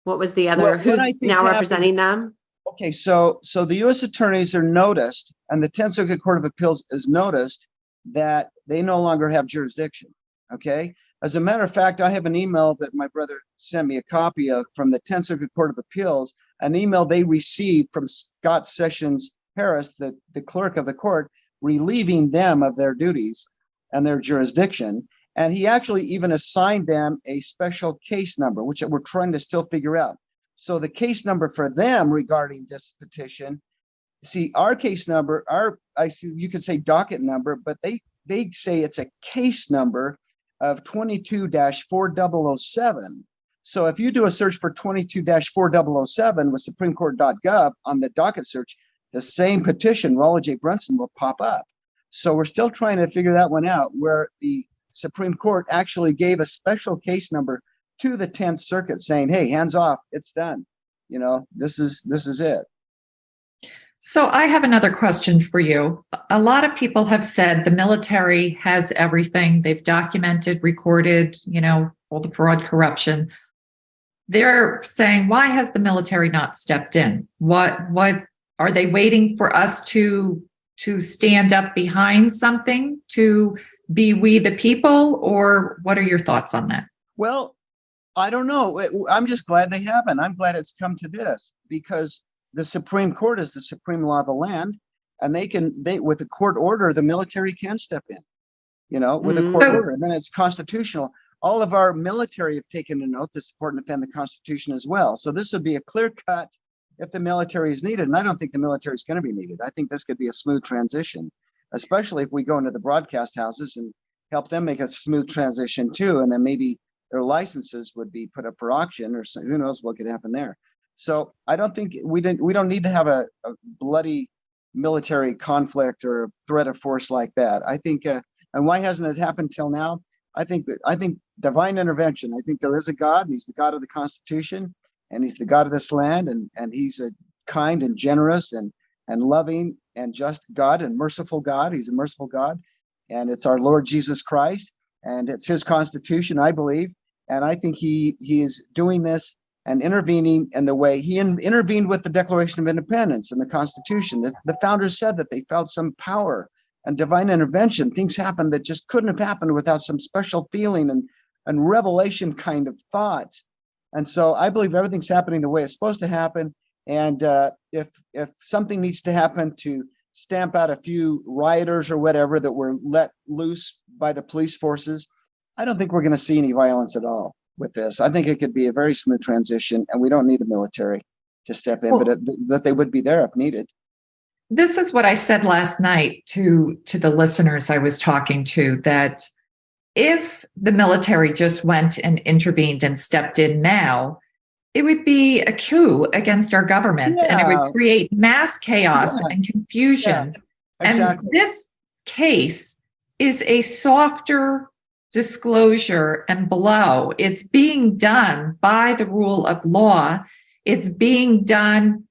what was the other, who's now representing them? Okay, so the U.S. attorneys are noticed, and the 10th Circuit Court of Appeals is noticed that they no longer have jurisdiction. Okay, as a matter of fact, I have an email that my brother sent me a copy of from the 10th Circuit Court of Appeals, an email they received from Scott Sessions Harris, the clerk of the court, relieving them of their duties and their jurisdiction. And he actually even assigned them a special case number, which we're trying to still figure out. So the case number for them regarding this petition, see, our case number, you could say docket number, but they say it's a case number of 22-4007. So if you do a search for 22-4007 with supremecourt.gov on the docket search, the same petition, Loy Brunson, will pop up. So we're still trying to figure that one out, where the Supreme Court actually gave a special case number to the 10th Circuit saying, hey, hands off, it's done. This is it. So I have another question for you. A lot of people have said the military has everything. They've documented, recorded, all the fraud, corruption. They're saying, why has the military not stepped in? What are they waiting for us to stand up behind something, to be we the people, or what are your thoughts on that? Well, I don't know. I'm just glad they haven't. I'm glad it's come to this, because the Supreme Court is the supreme law of the land, and with a court order, the military can step in, with a court order, and then it's constitutional. All of our military have taken an oath to support and defend the Constitution as well. So this would be a clear cut if the military is needed. And I don't think the military is going to be needed. I think this could be a smooth transition, especially if we go into the broadcast houses and help them make a smooth transition too. And then maybe their licenses would be put up for auction, or who knows what could happen there. So I don't think we don't need to have a bloody military conflict or threat of force like that. I think, and why hasn't it happened till now? I think divine intervention. I think there is a God, and he's the God of the Constitution, and he's the God of this land, and he's a kind and generous and loving and just God and merciful God. He's a merciful God, and it's our Lord Jesus Christ, and it's his Constitution, I believe. And I think he is doing this and intervening in the way he intervened with the Declaration of Independence and the Constitution. The founders said that they felt some power and divine intervention. Things happened that just couldn't have happened without some special feeling and revelation kind of thoughts. And so I believe everything's happening the way it's supposed to happen. And if something needs to happen to stamp out a few rioters or whatever that were let loose by the police forces, I don't think we're going to see any violence at all with this. I think it could be a very smooth transition, and we don't need the military to step in, but that they would be there if needed. This is what I said last night to the listeners I was talking to, that if the military just went and intervened and stepped in now, it would be a coup against our government, and it would create mass chaos and confusion. Yeah, exactly. And this case is a softer disclosure and blow. It's being done by the rule of law. It's being done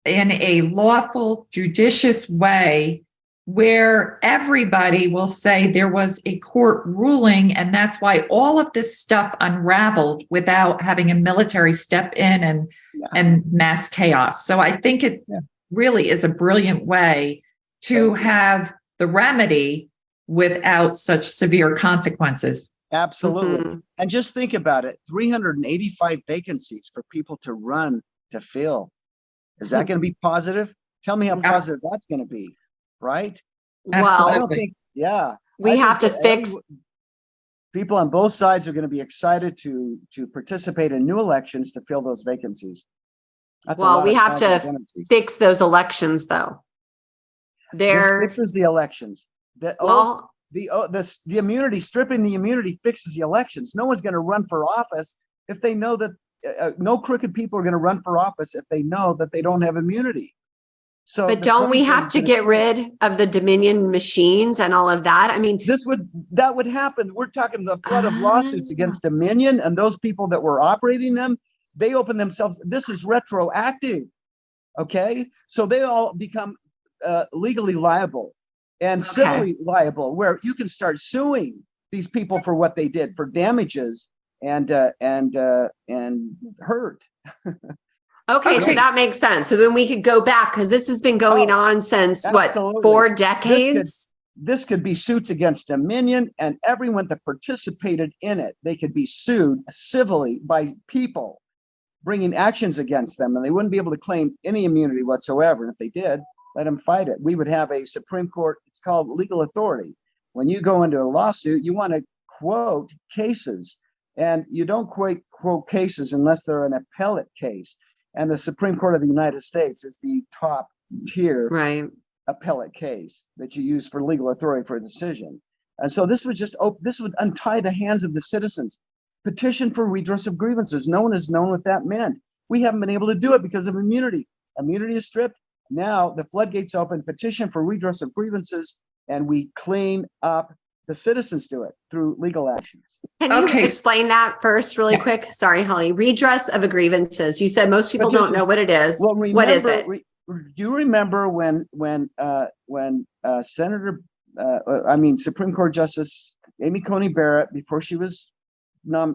in a lawful, judicious way where everybody will say there was a court ruling, and that's why all of this stuff unraveled without having a military step in and mass chaos. So I think it really is a brilliant way to have the remedy without such severe consequences. Absolutely. Mm-hmm. And just think about it, 385 vacancies for people to run to fill. Is that going to be positive? Tell me how positive that's going to be, right? Well, absolutely. We have to fix People on both sides are going to be excited to participate in new elections to fill those vacancies. That's well, we have to fix those elections, though. This fixes the elections. The immunity, stripping the immunity fixes the elections. No one's going to run for office if they know that no crooked people are going to run for office if they know that they don't have immunity. So, but don't we have to get rid of the Dominion machines and all of that? I mean, that would happen. We're talking the flood of lawsuits against Dominion and those people that were operating them. They open themselves. This is retroactive. Okay, so they all become legally liable and civilly liable, where you can start suing these people for what they did, for damages and hurt. Okay, so that makes sense. So then we could go back, because this has been going on since absolutely. 4 decades? This could be suits against Dominion and everyone that participated in it. They could be sued civilly by people bringing actions against them, and they wouldn't be able to claim any immunity whatsoever. And if they did, let them fight it. We would have a Supreme Court. It's called legal authority. When you go into a lawsuit, you want to quote cases, and you don't quote cases unless they're an appellate case. And the Supreme Court of the United States is the top tier appellate case that you use for legal authority for a decision. And so this would this would untie the hands of the citizens. Petition for redress of grievances. No one has known what that meant. We haven't been able to do it because of immunity. Immunity is stripped. Now the floodgates open. Petition for redress of grievances, and we clean up. The citizens do it through legal actions. Can you explain that first really quick? Sorry, Holly. Redress of grievances. You said most people don't know what it is. Well, remember, what is it? Do you remember when Supreme Court Justice Amy Coney Barrett, before she was a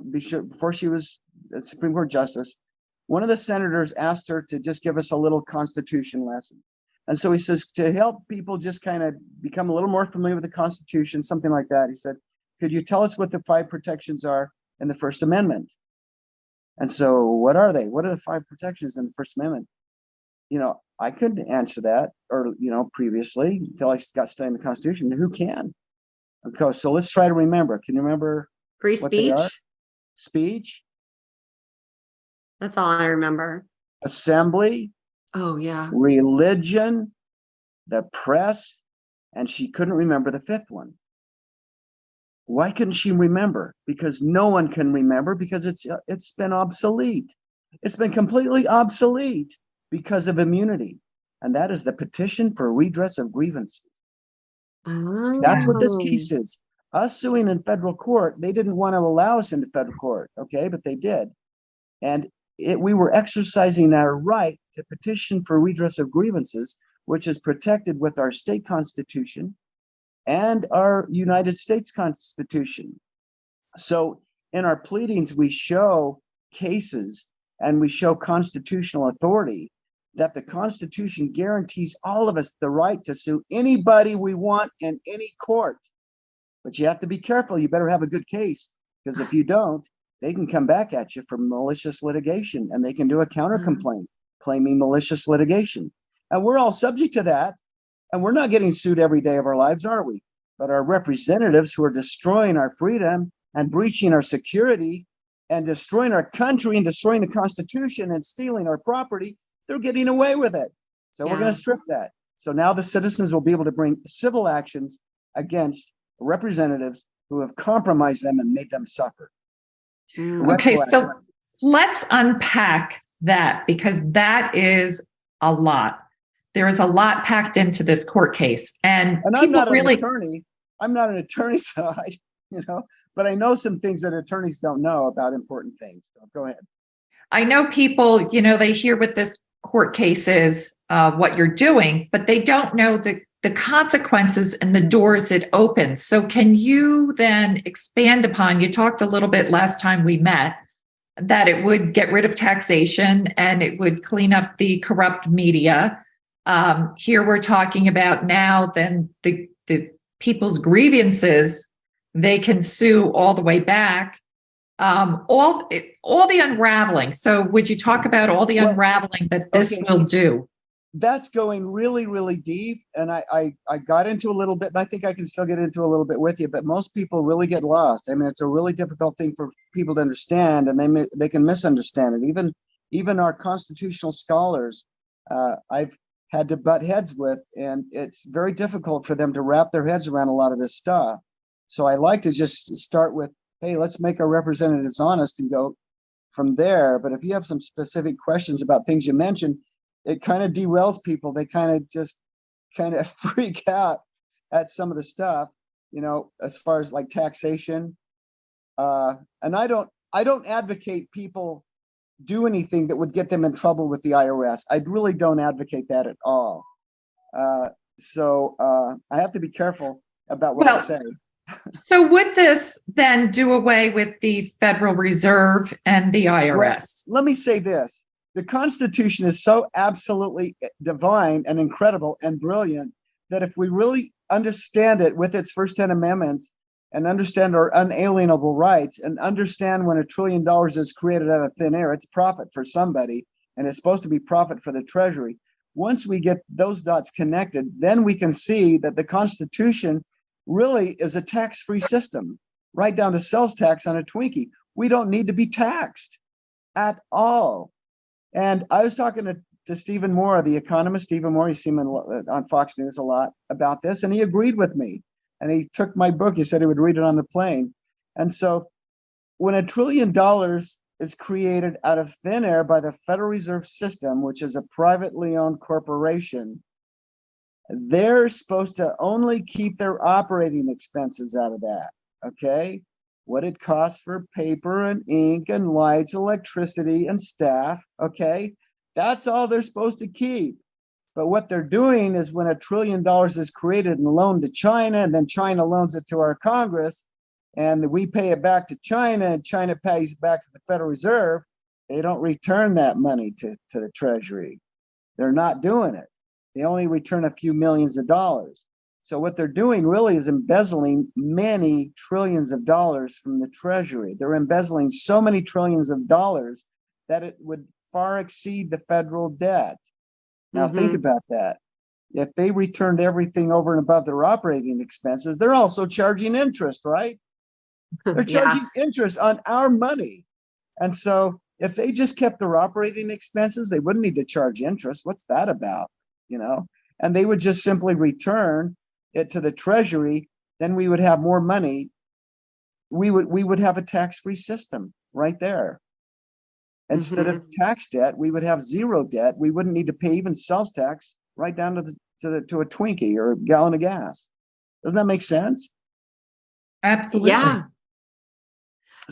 Supreme Court Justice, one of the senators asked her to just give us a little Constitution lesson. And so he says, to help people just kind of become a little more familiar with the Constitution, something like that, he said, could you tell us what the 5 protections are in the First Amendment? And so what are they? What are the 5 protections in the First Amendment? I couldn't answer that, or, previously, until I got studying the Constitution. Who can? Okay, so let's try to remember. Can you remember? Free speech? Speech. That's all I remember. Assembly. Oh, yeah. Religion, the press, and she couldn't remember the 5th one. Why couldn't she remember? Because no one can remember, because it's been obsolete. It's been completely obsolete because of immunity. And that is the petition for redress of grievances. Oh. That's what this case is. Us suing in federal court, they didn't want to allow us into federal court, okay, but they did. And we were exercising our right to petition for redress of grievances, which is protected with our state constitution and our United States Constitution. So in our pleadings, we show cases and we show constitutional authority, that the Constitution guarantees all of us the right to sue anybody we want in any court. But you have to be careful. You better have a good case, because if you don't, they can come back at you for malicious litigation, and they can do a counter complaint claiming malicious litigation. And we're all subject to that. And we're not getting sued every day of our lives, are we? But our representatives who are destroying our freedom and breaching our security and destroying our country and destroying the Constitution and stealing our property, they're getting away with it. So we're going to strip that. So now the citizens will be able to bring civil actions against representatives who have compromised them and made them suffer. Okay, so let's unpack that, because that is a lot. There is a lot packed into this court case, and I'm not an attorney. I'm not an attorney, so but I know some things that attorneys don't know about important things. So go ahead. I know people, they hear what this court case is, what you're doing, but they don't know the consequences and the doors it opens. So can you then expand upon, you talked a little bit last time we met, that it would get rid of taxation and it would clean up the corrupt media. Here we're talking about now then the people's grievances, they can sue all the way back. All the unraveling. So would you talk about all the unraveling that this will do? that's going really, really deep. And I got into a little bit, and I think I can still get into a little bit with you, but most people really get lost. I mean, it's a really difficult thing for people to understand, and they can misunderstand it. Even our constitutional scholars, I've had to butt heads with, and it's very difficult for them to wrap their heads around a lot of this stuff. So I like to just start with, hey, let's make our representatives honest and go from there. But if you have some specific questions about things you mentioned, it kind of derails people. They kind of freak out at some of the stuff, as far as like taxation. And I don't advocate people do anything that would get them in trouble with the IRS. I really don't advocate that at all. So I have to be careful about what I say. So would this then do away with the Federal Reserve and the IRS? Well, let me say this. The Constitution is so absolutely divine and incredible and brilliant that if we really understand it with its first 10 amendments and understand our unalienable rights and understand when $1 trillion is created out of thin air, it's profit for somebody, and it's supposed to be profit for the Treasury. Once we get those dots connected, then we can see that the Constitution really is a tax-free system, right down to sales tax on a Twinkie. We don't need to be taxed at all. And I was talking to Stephen Moore, the economist, Stephen Moore. You see him on Fox News a lot about this, and he agreed with me. And he took my book. He said he would read it on the plane. And so when $1 trillion is created out of thin air by the Federal Reserve System, which is a privately owned corporation, they're supposed to only keep their operating expenses out of that, okay? What it costs for paper and ink and lights, electricity and staff, okay? That's all they're supposed to keep. But what they're doing is when $1 trillion is created and loaned to China, and then China loans it to our Congress, and we pay it back to China, and China pays back to the Federal Reserve, they don't return that money to the Treasury. They're not doing it. They only return a few millions of dollars. So what they're doing really is embezzling many trillions of dollars from the Treasury. They're embezzling so many trillions of dollars that it would far exceed the federal debt. Now think about that. If they returned everything over and above their operating expenses, they're also charging interest, right? They're charging interest on our money. And so if they just kept their operating expenses, they wouldn't need to charge interest. What's that about? And they would just simply return it to the Treasury. Then we would have more money. We would have a tax-free system right there. Instead of tax debt, we would have zero debt. We wouldn't need to pay even sales tax, right down to a Twinkie or a gallon of gas. Doesn't that make sense? Absolutely. Yeah.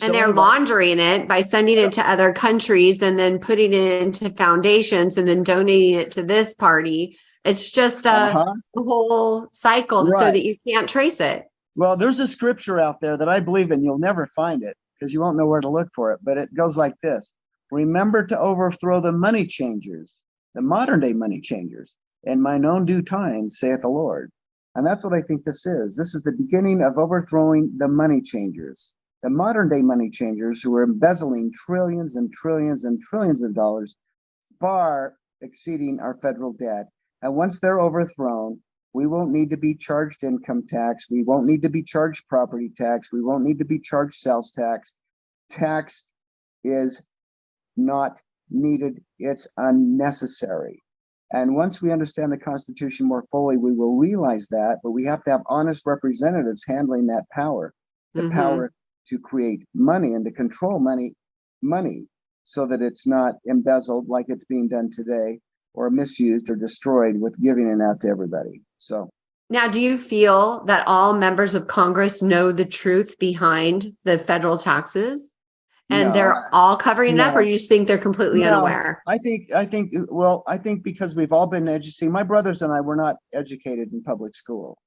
And they're laundering it by sending it to other countries and then putting it into foundations and then donating it to this party. It's just a whole cycle so that you can't trace it. Well, there's a scripture out there that I believe in. You'll never find it because you won't know where to look for it. But it goes like this. Remember to overthrow the money changers, the modern day money changers, in mine own due time, saith the Lord. And that's what I think this is. This is the beginning of overthrowing the money changers, the modern day money changers who are embezzling trillions and trillions and trillions of dollars, far exceeding our federal debt. And once they're overthrown, we won't need to be charged income tax. We won't need to be charged property tax. We won't need to be charged sales tax. Tax is not needed. It's unnecessary. And once we understand the Constitution more fully, we will realize that, but we have to have honest representatives handling that power, the power to create money and to control money so that it's not embezzled like it's being done today or misused or destroyed with giving it out to everybody. So now, do you feel that all members of Congress know the truth behind the federal taxes? And they're all covering it up, or you just think they're completely unaware? I think because we've all been educated. My brothers and I were not educated in public school.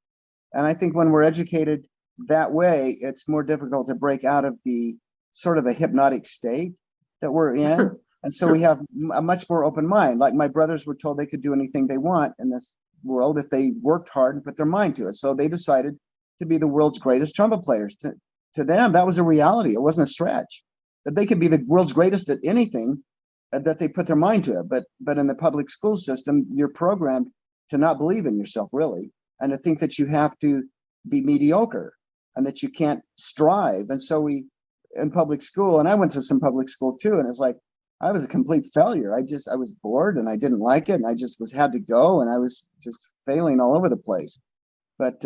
And I think when we're educated that way, it's more difficult to break out of the sort of a hypnotic state that we're in. And so we have a much more open mind. Like my brothers were told they could do anything they want in this world if they worked hard and put their mind to it. So they decided to be the world's greatest trumpet players. To them, that was a reality. It wasn't a stretch. That they could be the world's greatest at anything that they put their mind to it. But in the public school system, you're programmed to not believe in yourself, really, and to think that you have to be mediocre and that you can't strive. And so we, in public school, and I went to some public school too, and it's like, I was a complete failure. I was bored and I didn't like it, and I just had to go, and I was just failing all over the place. But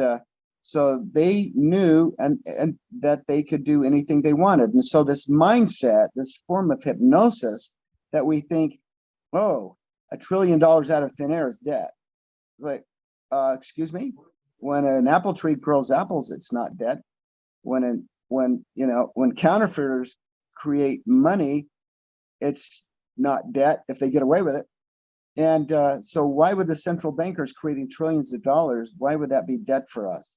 so they knew and that they could do anything they wanted. And so this mindset, this form of hypnosis that we think, oh, $1 trillion out of thin air is debt. Like, excuse me? When an apple tree grows apples, it's not debt. When counterfeiters create money, it's not debt if they get away with it. And so why would the central bankers creating trillions of dollars, why would that be debt for us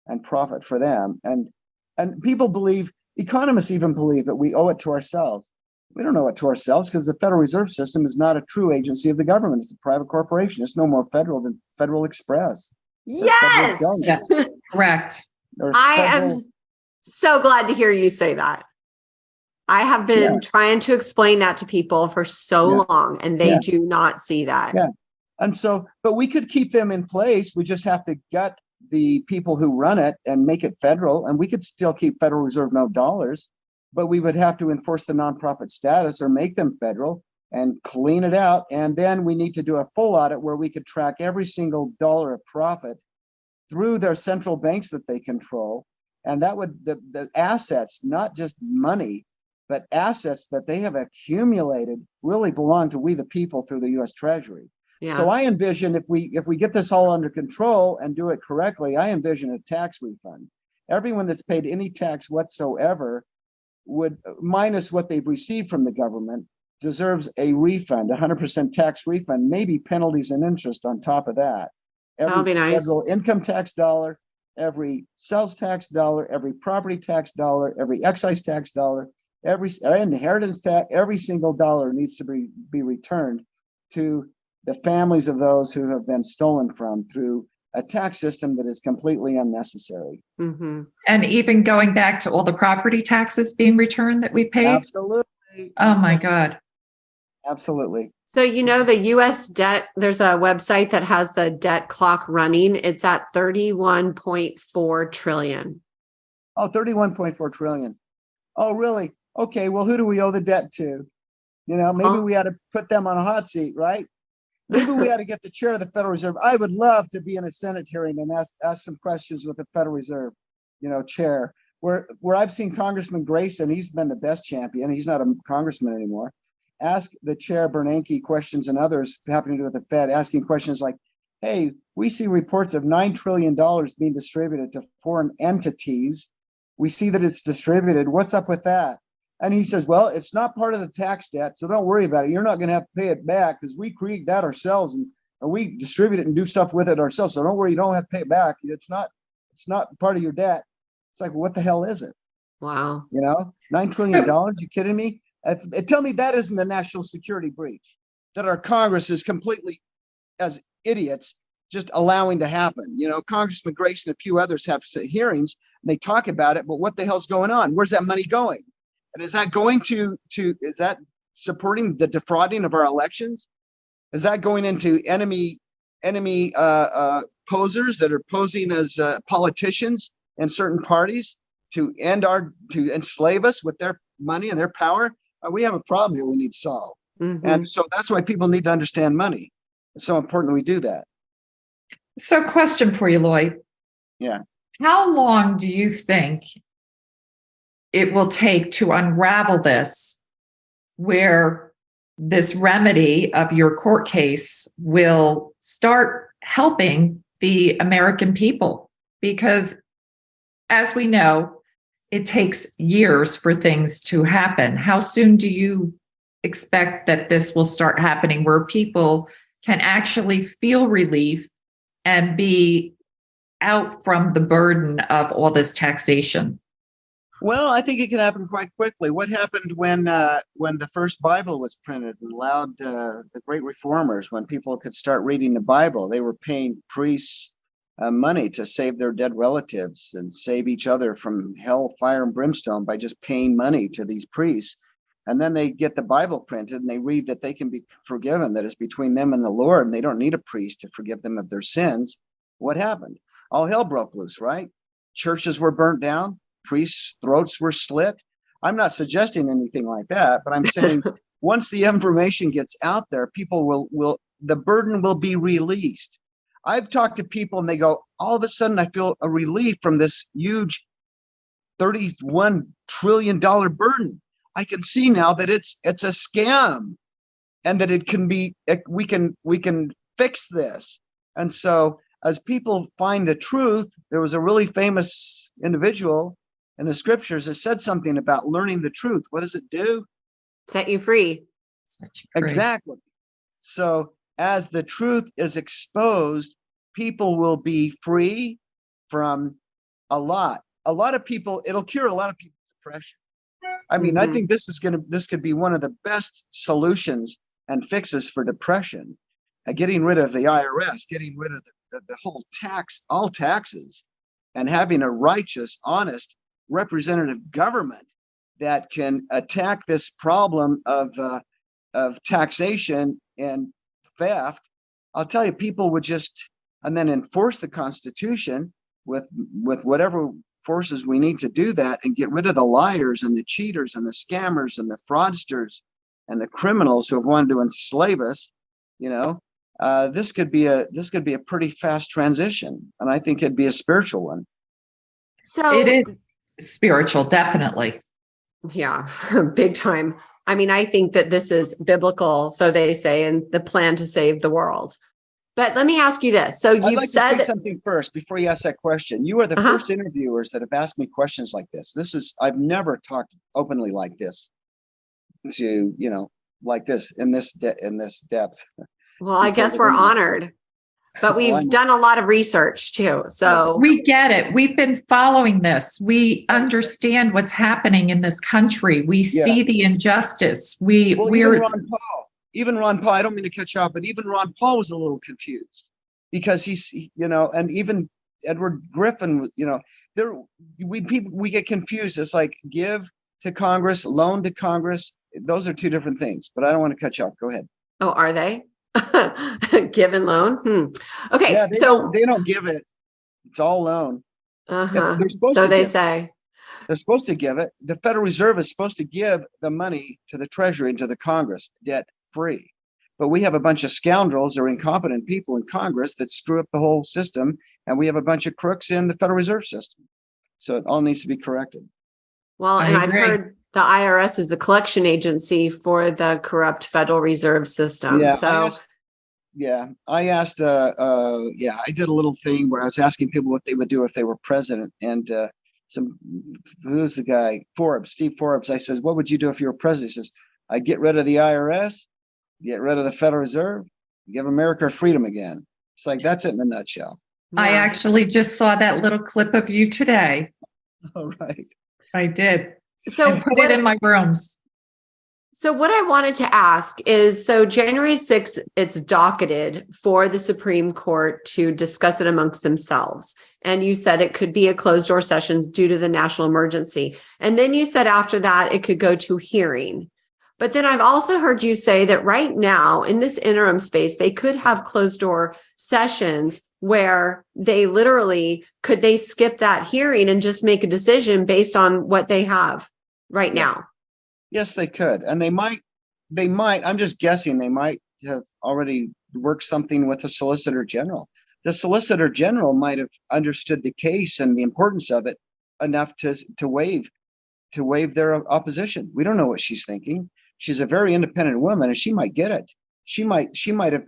and profit for them? And people believe, economists even believe that we owe it to ourselves. We don't owe it to ourselves because the Federal Reserve System is not a true agency of the government. It's a private corporation. It's no more federal than Federal Express. Yes. Yes, correct. I am so glad to hear you say that. I have been trying to explain that to people for so long, and they do not see that. Yeah. And so, but we could keep them in place. We just have to gut the people who run it and make it federal. And we could still keep Federal Reserve note dollars, but we would have to enforce the nonprofit status or make them federal and clean it out. And then we need to do a full audit where we could track every single dollar of profit through their central banks that they control. And that would, the assets, not just money, but assets that they have accumulated really belong to we the people through the U.S. Treasury. Yeah. So I envision if we get this all under control and do it correctly, I envision a tax refund. Everyone that's paid any tax whatsoever would, minus what they've received from the government, deserves a refund, 100% tax refund, maybe penalties and interest on top of that. That'll be nice. Federal income tax dollar, every sales tax dollar, every property tax dollar, every excise tax dollar, every inheritance tax, every single dollar needs to be returned to the families of those who have been stolen from through a tax system that is completely unnecessary. Mm-hmm. And even going back to all the property taxes being returned that we paid? Absolutely. Oh my God. Absolutely. So, the U.S. debt, there's a website that has the debt clock running. It's at 31.4 trillion. Oh, 31.4 trillion. Oh, really? Okay, well, who do we owe the debt to? Maybe we ought to put them on a hot seat, right? Maybe we ought to get the chair of the Federal Reserve. I would love to be in a Senate hearing and ask some questions with the Federal Reserve, chair, where I've seen Congressman Grayson. He's been the best champion. He's not a congressman anymore. Ask the chair Bernanke questions and others having to do with the Fed, asking questions like, hey, we see reports of $9 trillion being distributed to foreign entities. We see that it's distributed. What's up with that? And he says, well, it's not part of the tax debt, so don't worry about it. You're not going to have to pay it back because we create that ourselves and we distribute it and do stuff with it ourselves. So don't worry, you don't have to pay it back. It's not part of your debt. It's like, what the hell is it? Wow. $9 trillion? You kidding me? Tell me that isn't a national security breach, that our Congress is completely, as idiots, just allowing to happen. Congressman Grayson and a few others have hearings and they talk about it, but what the hell's going on? Where's that money going? And is that going is that supporting the defrauding of our elections? Is that going into enemy posers that are posing as politicians in certain parties to enslave us with their money and their power? We have a problem here we need to solve. Mm-hmm. And so that's why people need to understand money. It's so important we do that. So question for you, Loy. Yeah. How long do you think it will take to unravel this, where this remedy of your court case will start helping the American people? Because as we know, it takes years for things to happen. How soon do you expect that this will start happening where people can actually feel relief and be out from the burden of all this taxation? Well, I think it can happen quite quickly. What happened when the first Bible was printed and allowed the great reformers, when people could start reading the Bible? They were paying priests money to save their dead relatives and save each other from hell, fire, and brimstone by just paying money to these priests. And then they get the Bible printed and they read that they can be forgiven, that it's between them and the Lord, and they don't need a priest to forgive them of their sins. What happened? All hell broke loose, right? Churches were burnt down, priests' throats were slit. I'm not suggesting anything like that, but I'm saying once the information gets out there, people will the burden will be released. I've talked to people and they go, all of a sudden I feel a relief from this huge $31 trillion burden. I can see now that it's a scam and that it can be, we can fix this. And so as people find the truth, there was a really famous individual in the scriptures that said something about learning the truth. What does it do? Set you free. Exactly. So as the truth is exposed, people will be free from a lot of people. It'll cure a lot of people's depression. I mean, I think this could be one of the best solutions and fixes for depression. Getting rid of the IRS, getting rid of the whole all taxes, and having a righteous, honest, representative government that can attack this problem of taxation and theft. I'll tell you, people would just, and then enforce the Constitution with whatever forces we need to do that, and get rid of the liars and the cheaters and the scammers and the fraudsters and the criminals who have wanted to enslave us. This could be a pretty fast transition, and I think it'd be a spiritual one. So it is spiritual, definitely. Yeah, big time. I mean, I think that this is biblical, so they say, and the plan to save the world. But let me ask you this. So you've I'd like said to say something first before you ask that question. You are the first interviewers that have asked me questions like this. I've never talked openly like this to, like this in this depth. Well, I guess we're honored. But we've done a lot of research too. So we get it. We've been following this. We understand what's happening in this country. We see the injustice. Even Ron Paul, I don't mean to cut you off, but even Ron Paul was a little confused because and even Edward Griffin, we get confused. It's like give to Congress, loan to Congress. Those are two different things, but I don't want to cut you off. Go ahead. Oh, are they? Give and loan? Okay. Yeah, they don't give it. It's all loan. They're supposed to say. They're supposed to give it. The Federal Reserve is supposed to give the money to the Treasury and to the Congress, debt free. But we have a bunch of scoundrels or incompetent people in Congress that screw up the whole system. And we have a bunch of crooks in the Federal Reserve System. So it all needs to be corrected. Well, and I've heard the IRS is the collection agency for the corrupt Federal Reserve System. Yeah, so I asked, I did a little thing where I was asking people what they would do if they were president. And who's the guy? Steve Forbes. I says, what would you do if you were president? He says, I'd get rid of the IRS, get rid of the Federal Reserve, give America freedom again. It's like, that's it in a nutshell. I actually just saw that little clip of you today. All right. I did. So I put it in my rooms. So what I wanted to ask is, so January 6th, it's docketed for the Supreme Court to discuss it amongst themselves. And you said it could be a closed door session due to the national emergency. And then you said after that, it could go to hearing. But then I've also heard you say that right now in this interim space, they could have closed door sessions where they literally, could they skip that hearing and just make a decision based on what they have right now? Yes, they could. And they might, I'm just guessing, they might have already worked something with the Solicitor General. The Solicitor General might have understood the case and the importance of it enough to waive their opposition. We don't know what she's thinking. She's a very independent woman and she might get it. She might have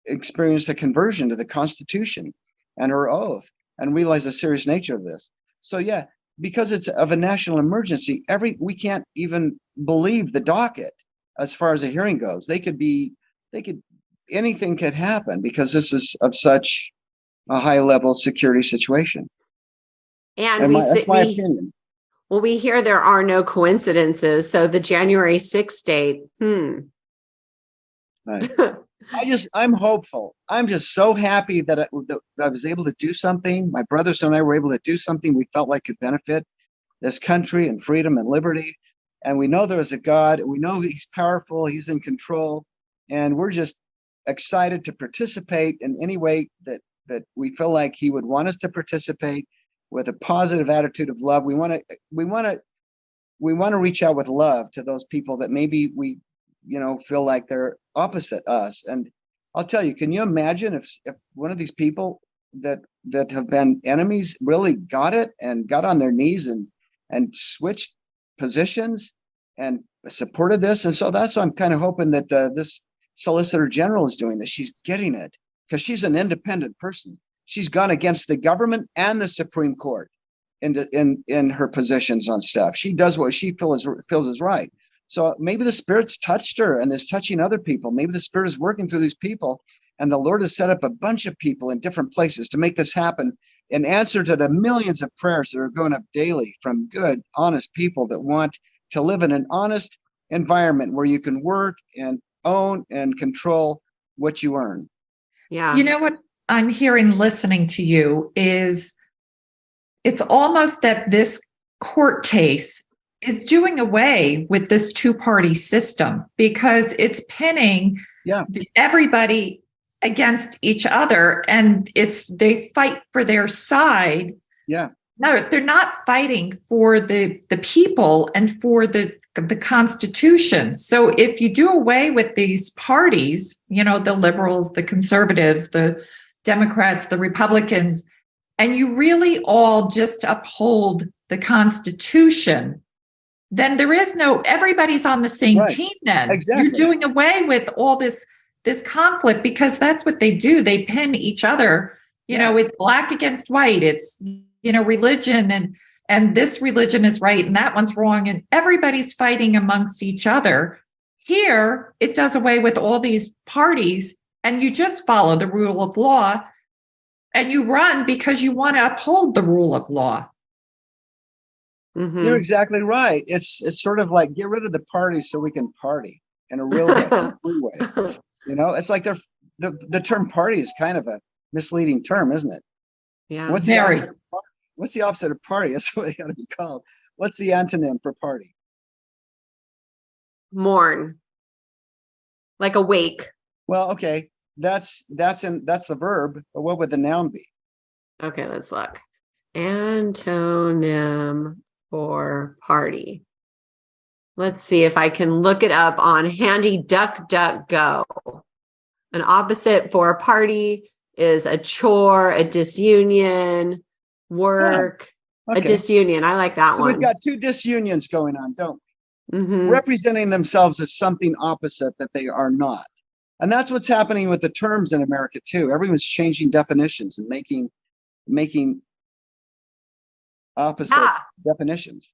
experienced a conversion to the Constitution and her oath and realize the serious nature of this. So yeah, because it's of a national emergency, we can't even believe the docket as far as a hearing goes. Anything could happen because this is of such a high level security situation. And that's my opinion. Well, we hear there are no coincidences. So the January 6th date, Right. I'm hopeful. I'm just so happy that I was able to do something. My brothers and I were able to do something we felt like could benefit this country and freedom and liberty. and we know there is a God, and we know he's powerful, he's in control, and we're just excited to participate in any way that we feel like he would want us to participate with a positive attitude of love. We want to reach out with love to those people that maybe we, feel like they're opposite us. And I'll tell you, can you imagine if one of these people that have been enemies really got it and got on their knees and switched positions and supported this? And so that's why I'm kind of hoping that this Solicitor General is doing this. She's getting it because she's an independent person. She's gone against the government and the Supreme Court in her positions on stuff. She does what she feels is right. So maybe the Spirit's touched her and is touching other people. Maybe the Spirit is working through these people, and the Lord has set up a bunch of people in different places to make this happen in answer to the millions of prayers that are going up daily from good, honest people that want to live in an honest environment where you can work and own and control what you earn. Yeah. You know what I'm hearing listening to you is it's almost that this court case is doing away with this two-party system because it's pinning everybody against each other, and they fight for their side. Yeah. No, they're not fighting for the people and for the Constitution. So if you do away with these parties, the liberals, the conservatives, the Democrats, the Republicans, and you really all just uphold the Constitution, then there is everybody's on the same team then. Exactly. You're doing away with all this conflict because that's what they do. They pin each other. It's black against white. It's, religion and this religion is right and that one's wrong. And everybody's fighting amongst each other. Here, it does away with all these parties and you just follow the rule of law and you run because you want to uphold the rule of law. Mm-hmm. You're exactly right. It's sort of like get rid of the parties so we can party in a real way, in a free way. It's like the term party is kind of a misleading term, isn't it? Yeah. What's the opposite of party? That's what it got to be called. What's the antonym for party? Mourn. Like awake. Well, okay. That's the verb, but what would the noun be? Okay, let's look. Antonym for party. Let's see if I can look it up on handy DuckDuckGo. An opposite for a party is a chore, a disunion, work, a disunion. I like that one. So we've got two disunions going on, don't we? Mm-hmm. Representing themselves as something opposite that they are not. And that's what's happening with the terms in America too. Everyone's changing definitions and making opposite definitions.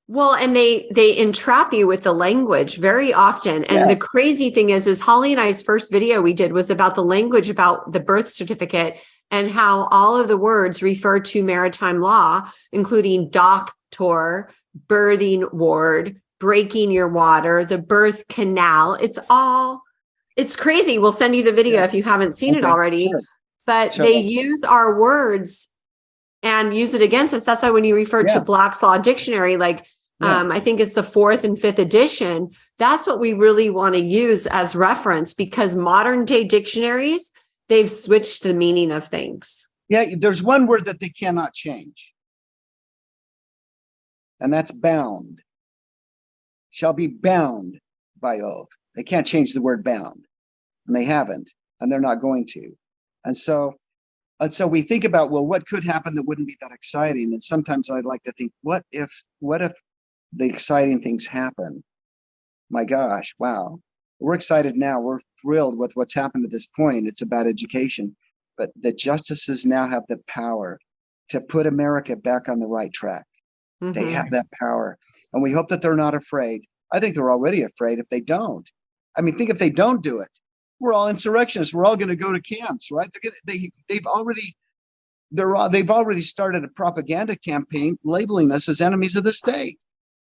Well, and they entrap you with the language very often. And the crazy thing is Holly and I's first video we did was about the language about the birth certificate and how all of the words refer to maritime law, including doctor, birthing ward, breaking your water, the birth canal. It's crazy. We'll send you the video if you haven't seen it already. Sure. But they use our words and use it against us. That's why when you refer to Black's Law Dictionary, I think it's the 4th and 5th edition, that's what we really want to use as reference because modern day dictionaries, they've switched the meaning of things. Yeah, there's one word that they cannot change. And that's bound. Shall be bound by oath. They can't change the word bound. And they haven't. And they're not going to. And so we think about, well, what could happen that wouldn't be that exciting? And sometimes I'd like to think, what if the exciting things happen? My gosh, wow. We're excited now. We're thrilled with what's happened at this point. It's about education. But the justices now have the power to put America back on the right track. Mm-hmm. They have that power. And we hope that they're not afraid. I think they're already afraid if they don't. I mean, think if they don't do it. We're all insurrectionists. We're all going to go to camps, right? They've already started a propaganda campaign labeling us as enemies of the state.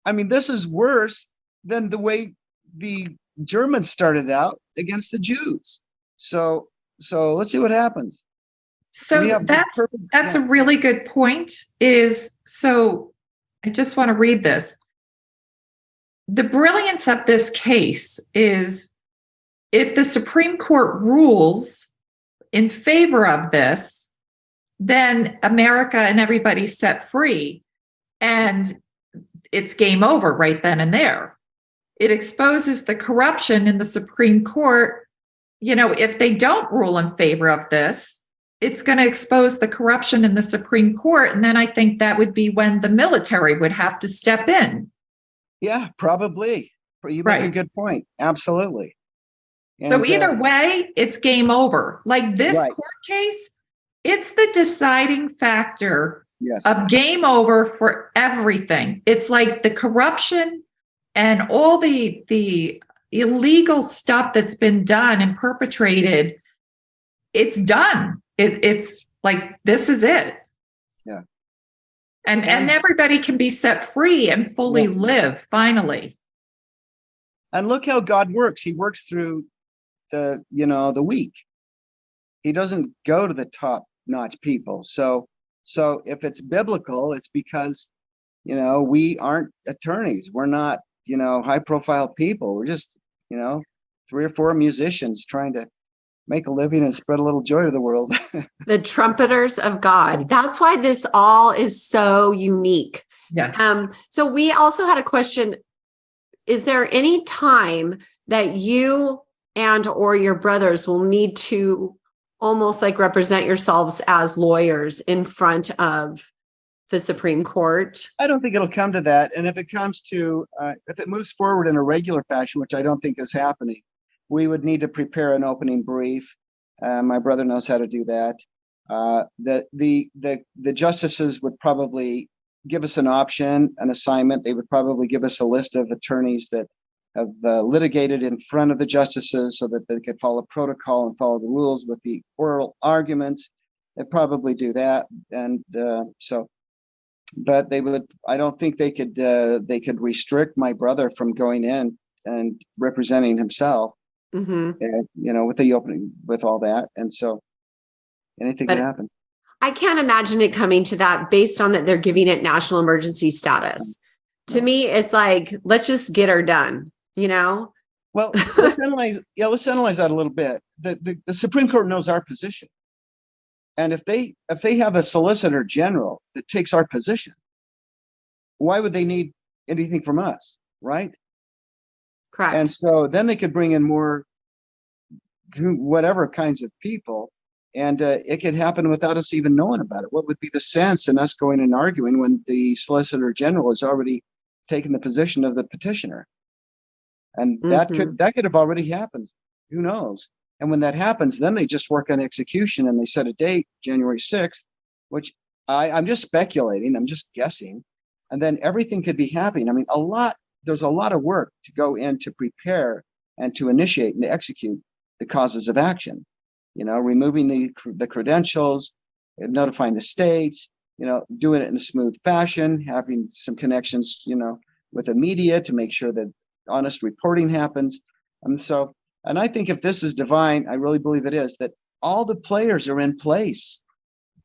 I mean, this is worse than the way the Germans started out against the Jews. So let's see what happens. So that's a really good point. I just want to read this. the brilliance of this case is if the Supreme Court rules in favor of this, then America and everybody's set free. And it's game over right then and there. It exposes the corruption in the Supreme Court. You know, if they don't rule in favor of this, it's going to expose the corruption in the Supreme Court. And then I think that would be when the military would have to step in. Yeah, probably. You make a good point. Absolutely. And, so either way, it's game over. Like this right. court case, it's the deciding factor yes. of game over for everything. It's like the corruption and all the illegal stuff that's been done and perpetrated. It's done. It's like, this is it. Yeah. And everybody can be set free and fully live finally. And look how God works. He works through the weak. He doesn't go to the top-notch people. So if it's biblical, it's because, we aren't attorneys. We're not, high-profile people. We're just, 3 or 4 musicians trying to make a living and spread a little joy to the world. The trumpeters of God. That's why this all is so unique. Yes. So we also had a question. Is there any time that you and or your brothers will need to almost like represent yourselves as lawyers in front of the Supreme Court? I don't think it'll come to that. And if it comes to, if it moves forward in a regular fashion, which I don't think is happening, we would need to prepare an opening brief. My brother knows how to do that. The justices would probably give us an option, an assignment. They would probably give us a list of attorneys that have litigated in front of the justices so that they could follow protocol and follow the rules with the oral arguments. They'd probably do that. And but they would, I don't think they could restrict my brother from going in and representing himself. Mm-hmm. With the opening, with all that. And so anything can happen. I can't imagine it coming to that based on that they're giving it national emergency status. To me, it's like, let's just get her done, Well, let's analyze that a little bit. The Supreme Court knows our position. And if they have a solicitor general that takes our position, why would they need anything from us, right? Correct. And so then they could bring in more whatever kinds of people, and it could happen without us even knowing about it. What would be the sense in us going and arguing when the Solicitor General has already taken the position of the petitioner? And that could have already happened. Who knows? And when that happens, then they just work on execution and they set a date, January 6th, which I'm just speculating. I'm just guessing. And then everything could be happening. I mean, there's a lot of work to go in to prepare and to initiate and to execute the causes of action, removing the credentials, notifying the states, doing it in a smooth fashion, having some connections, with the media to make sure that honest reporting happens. And I think if this is divine, I really believe it is, that all the players are in place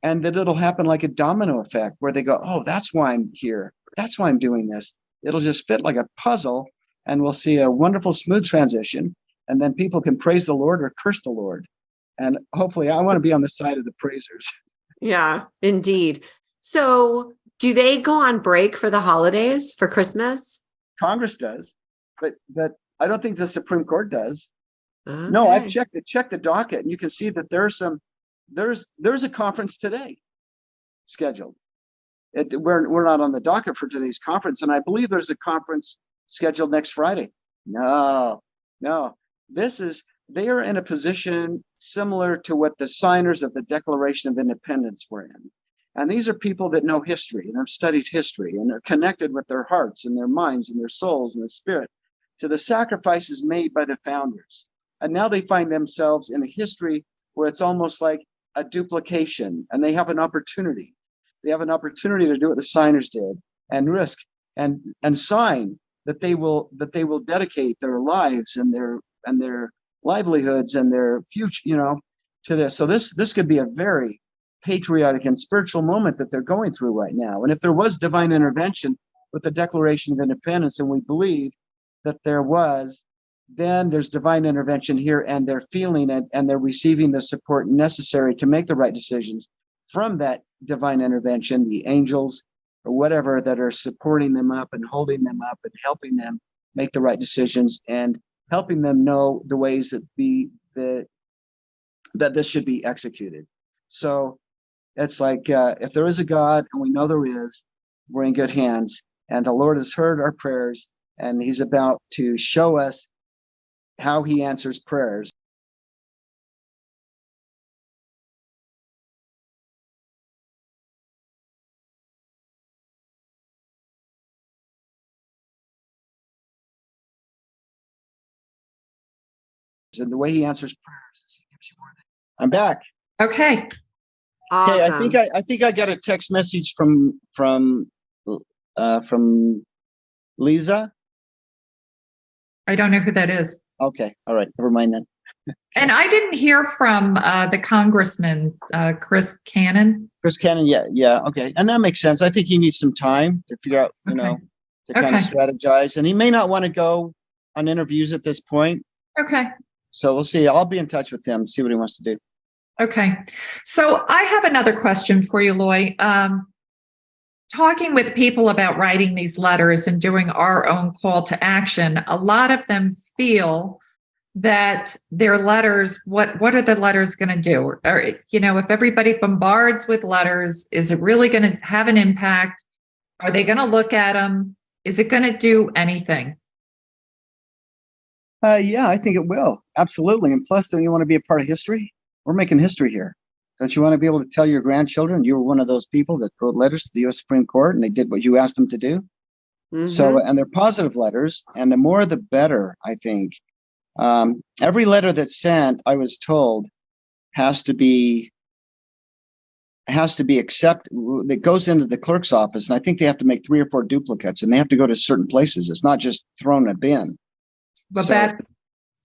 and that it'll happen like a domino effect where they go, oh, that's why I'm here. That's why I'm doing this. It'll just fit like a puzzle, and we'll see a wonderful, smooth transition. And then people can praise the Lord or curse the Lord. And hopefully I want to be on the side of the praisers. Yeah, indeed. So do they go on break for the holidays, for Christmas? Congress does, but I don't think the Supreme Court does. Okay. No, I've checked the docket, and you can see that there's a conference today scheduled. We're not on the docket for today's conference, and I believe there's a conference scheduled next Friday. No. They are in a position similar to what the signers of the Declaration of Independence were in. And these are people that know history and have studied history and are connected with their hearts and their minds and their souls and their spirit to the sacrifices made by the founders. And now they find themselves in a history where it's almost like a duplication, and they have an opportunity. They have an opportunity to do what the signers did and risk and sign that they will dedicate their lives and their livelihoods and their future, to this. So this could be a very patriotic and spiritual moment that they're going through right now. And if there was divine intervention with the Declaration of Independence, and we believe that there was, then there's divine intervention here, and they're feeling it, and they're receiving the support necessary to make the right decisions from that divine intervention, the angels or whatever that are supporting them up and holding them up and helping them make the right decisions and helping them know the ways that that this should be executed. So it's like, if there is a God, and we know there is, we're in good hands, and the Lord has heard our prayers, and he's about to show us how he answers prayers. And the way he answers prayers is he gives you more than. I'm back. Okay. Awesome. Okay, I think I got a text message from Lisa. I don't know who that is. Okay, all right, never mind then. And I didn't hear from the congressman, Chris Cannon. Chris Cannon, yeah, okay, and that makes sense. I think he needs some time to figure out, to kind of strategize, and he may not want to go on interviews at this point. Okay. So we'll see. I'll be in touch with him, see what he wants to do. Okay. So I have another question for you, Loy. Talking with people about writing these letters and doing our own call to action, a lot of them feel that their letters, what are the letters going to do? Or, if everybody bombards with letters, is it really going to have an impact? Are they going to look at them? Is it going to do anything? Yeah, I think it will. Absolutely. And plus, don't you want to be a part of history? We're making history here. Don't you want to be able to tell your grandchildren you were one of those people that wrote letters to the U.S. Supreme Court and they did what you asked them to do? Mm-hmm. So, and they're positive letters, and the more the better, I think. Every letter that's sent, I was told, has to be accepted. That goes into the clerk's office, and I think they have to make 3 or 4 duplicates, and they have to go to certain places. It's not just thrown in a bin. But so that's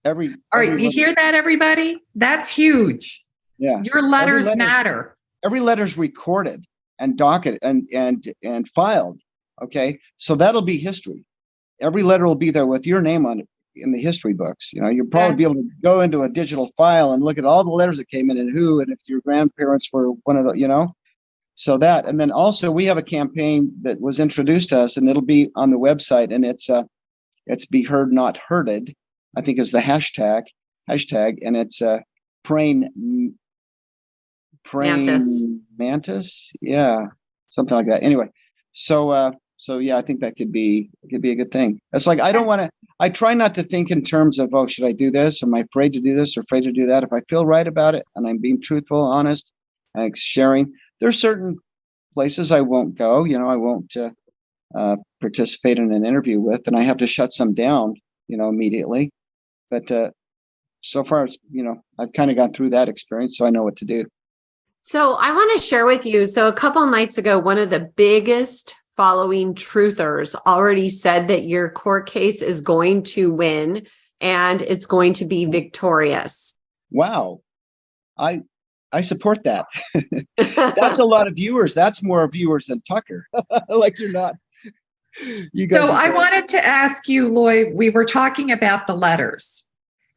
all right. You hear that, everybody? That's huge. Yeah, your letters matter. Every letter's recorded and docketed and filed. Okay, so that'll be history. Every letter will be there with your name on it in the history books. You'll probably be able to go into a digital file and look at all the letters that came in and who, and if your grandparents were one of the, so that. And then also we have a campaign that was introduced to us, and it'll be on the website, and it's Be Heard Not Hurted, I think is the hashtag, and it's praying mantis, yeah, something like that. Anyway, so yeah, I think that could be a good thing. It's like I try not to think in terms of, oh, should I do this? Am I afraid to do this or afraid to do that? If I feel right about it and I'm being truthful, honest, and sharing, there's certain places I won't go. I won't participate in an interview with, and I have to shut some down, immediately. But so far, I've kind of gone through that experience, so I know what to do. So I want to share with you. So a couple of nights ago, one of the biggest following truthers already said that your court case is going to win and it's going to be victorious. Wow. I support that. That's a lot of viewers. That's more viewers than Tucker. Like you're not. You guys. So I wanted to ask you, Loy, we were talking about the letters.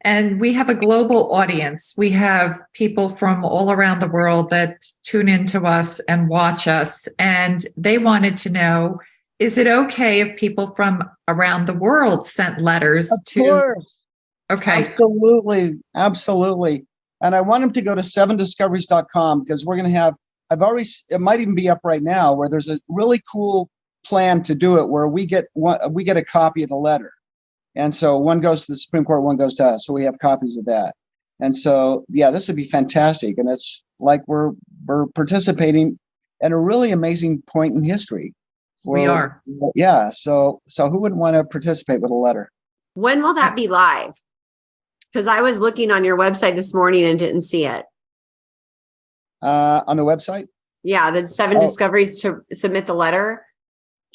And we have a global audience. We have people from all around the world that tune into us and watch us. And they wanted to know, is it okay if people from around the world sent letters to? Of course. Okay. Absolutely. And I want them to go to 7discoveries.com because we're going to have, it might even be up right now, where there's a really cool plan to do it where we get a copy of the letter. And so one goes to the Supreme Court, one goes to us. So we have copies of that. And so, yeah, this would be fantastic. And it's like we're participating at a really amazing point in history. We are. Yeah. So who wouldn't want to participate with a letter? When will that be live? Because I was looking on your website this morning and didn't see it. On the website? Yeah, the 7 discoveries to submit the letter.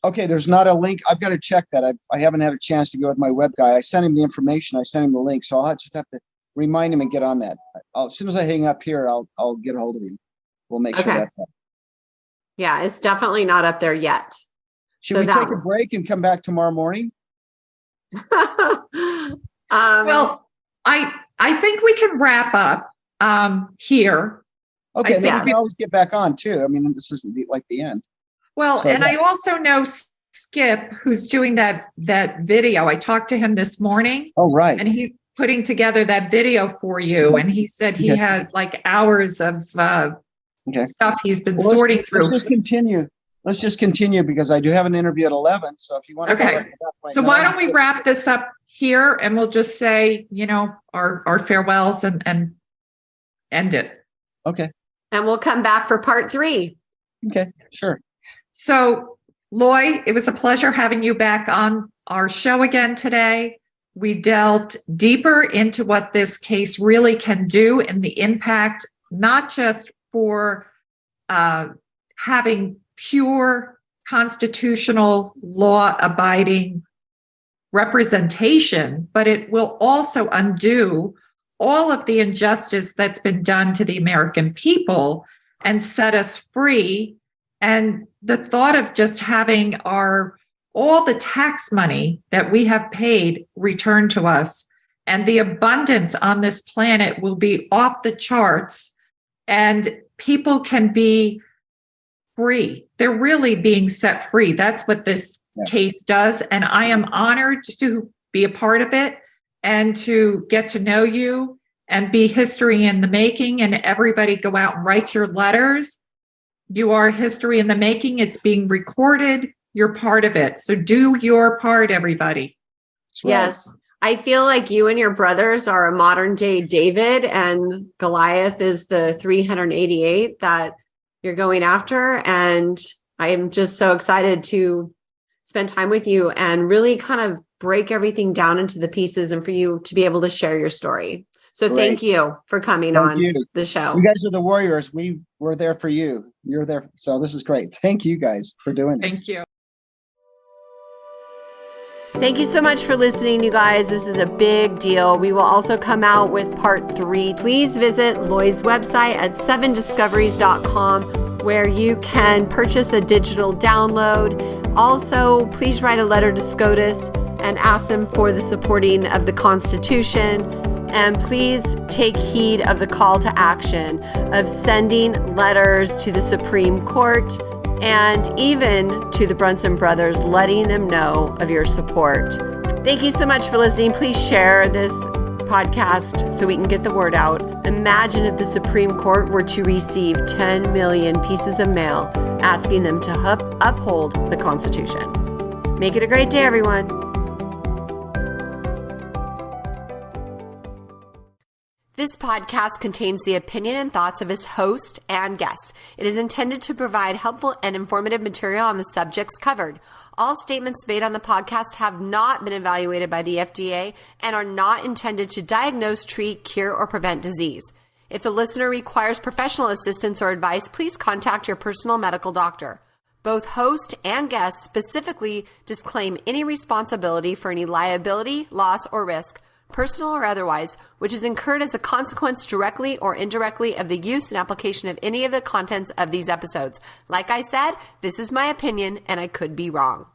Okay, there's not a link. I've got to check that. I haven't had a chance to go with my web guy. I sent him the information. I sent him the link. So I'll just have to remind him and get on that. As soon as I hang up here, I'll get a hold of him. We'll make sure that's up. Yeah, it's definitely not up there yet. Should we take a break and come back tomorrow morning? Well, I think we can wrap up here. Okay, then yes. we can always get back on too. I mean, this isn't like the end. Well, So, and yeah. I also know Skip, who's doing that video. I talked to him this morning, Oh, right. and he's putting together that video for you. And he said he Okay. has like hours of Okay. stuff he's been Well, sorting through. Let's just continue. Let's just continue because I do have an interview at 11. So if you want to go Okay. right to that point, So no, why don't we wrap this up here, and we'll just say, our farewells and end it. Okay. And we'll come back for part 3. Okay. Sure. So, Loy, it was a pleasure having you back on our show again today. We delved deeper into what this case really can do and the impact, not just for having pure constitutional law-abiding representation, but it will also undo all of the injustice that's been done to the American people and set us free. And the thought of just having all the tax money that we have paid returned to us, and the abundance on this planet will be off the charts, and people can be free. They're really being set free. That's what this case does. And I am honored to be a part of it and to get to know you and be history in the making. And everybody go out and write your letters. You are history in the making. It's being recorded. You're part of it. So do your part, everybody. Right. Yes. I feel like you and your brothers are a modern day David, and Goliath is the 388 that you're going after. And I am just so excited to spend time with you and really kind of break everything down into the pieces and for you to be able to share your story. So thank you for coming on the show. You guys are the warriors. We're there for you. You're there. So this is great. Thank you guys for doing this. Thank you. Thank you so much for listening, you guys. This is a big deal. We will also come out with part 3. Please visit Loy's website at 7discoveries.com, where you can purchase a digital download. Also, please write a letter to SCOTUS and ask them for the supporting of the Constitution. And please take heed of the call to action of sending letters to the Supreme Court and even to the Brunson brothers, letting them know of your support. Thank you so much for listening. Please share this podcast so we can get the word out. Imagine if the Supreme Court were to receive 10 million pieces of mail asking them to uphold the Constitution. Make it a great day, everyone. This podcast contains the opinion and thoughts of its host and guests. It is intended to provide helpful and informative material on the subjects covered. All statements made on the podcast have not been evaluated by the FDA and are not intended to diagnose, treat, cure, or prevent disease. If the listener requires professional assistance or advice, please contact your personal medical doctor. Both host and guest specifically disclaim any responsibility for any liability, loss, or risk, personal or otherwise, which is incurred as a consequence directly or indirectly of the use and application of any of the contents of these episodes. Like I said, this is my opinion and I could be wrong.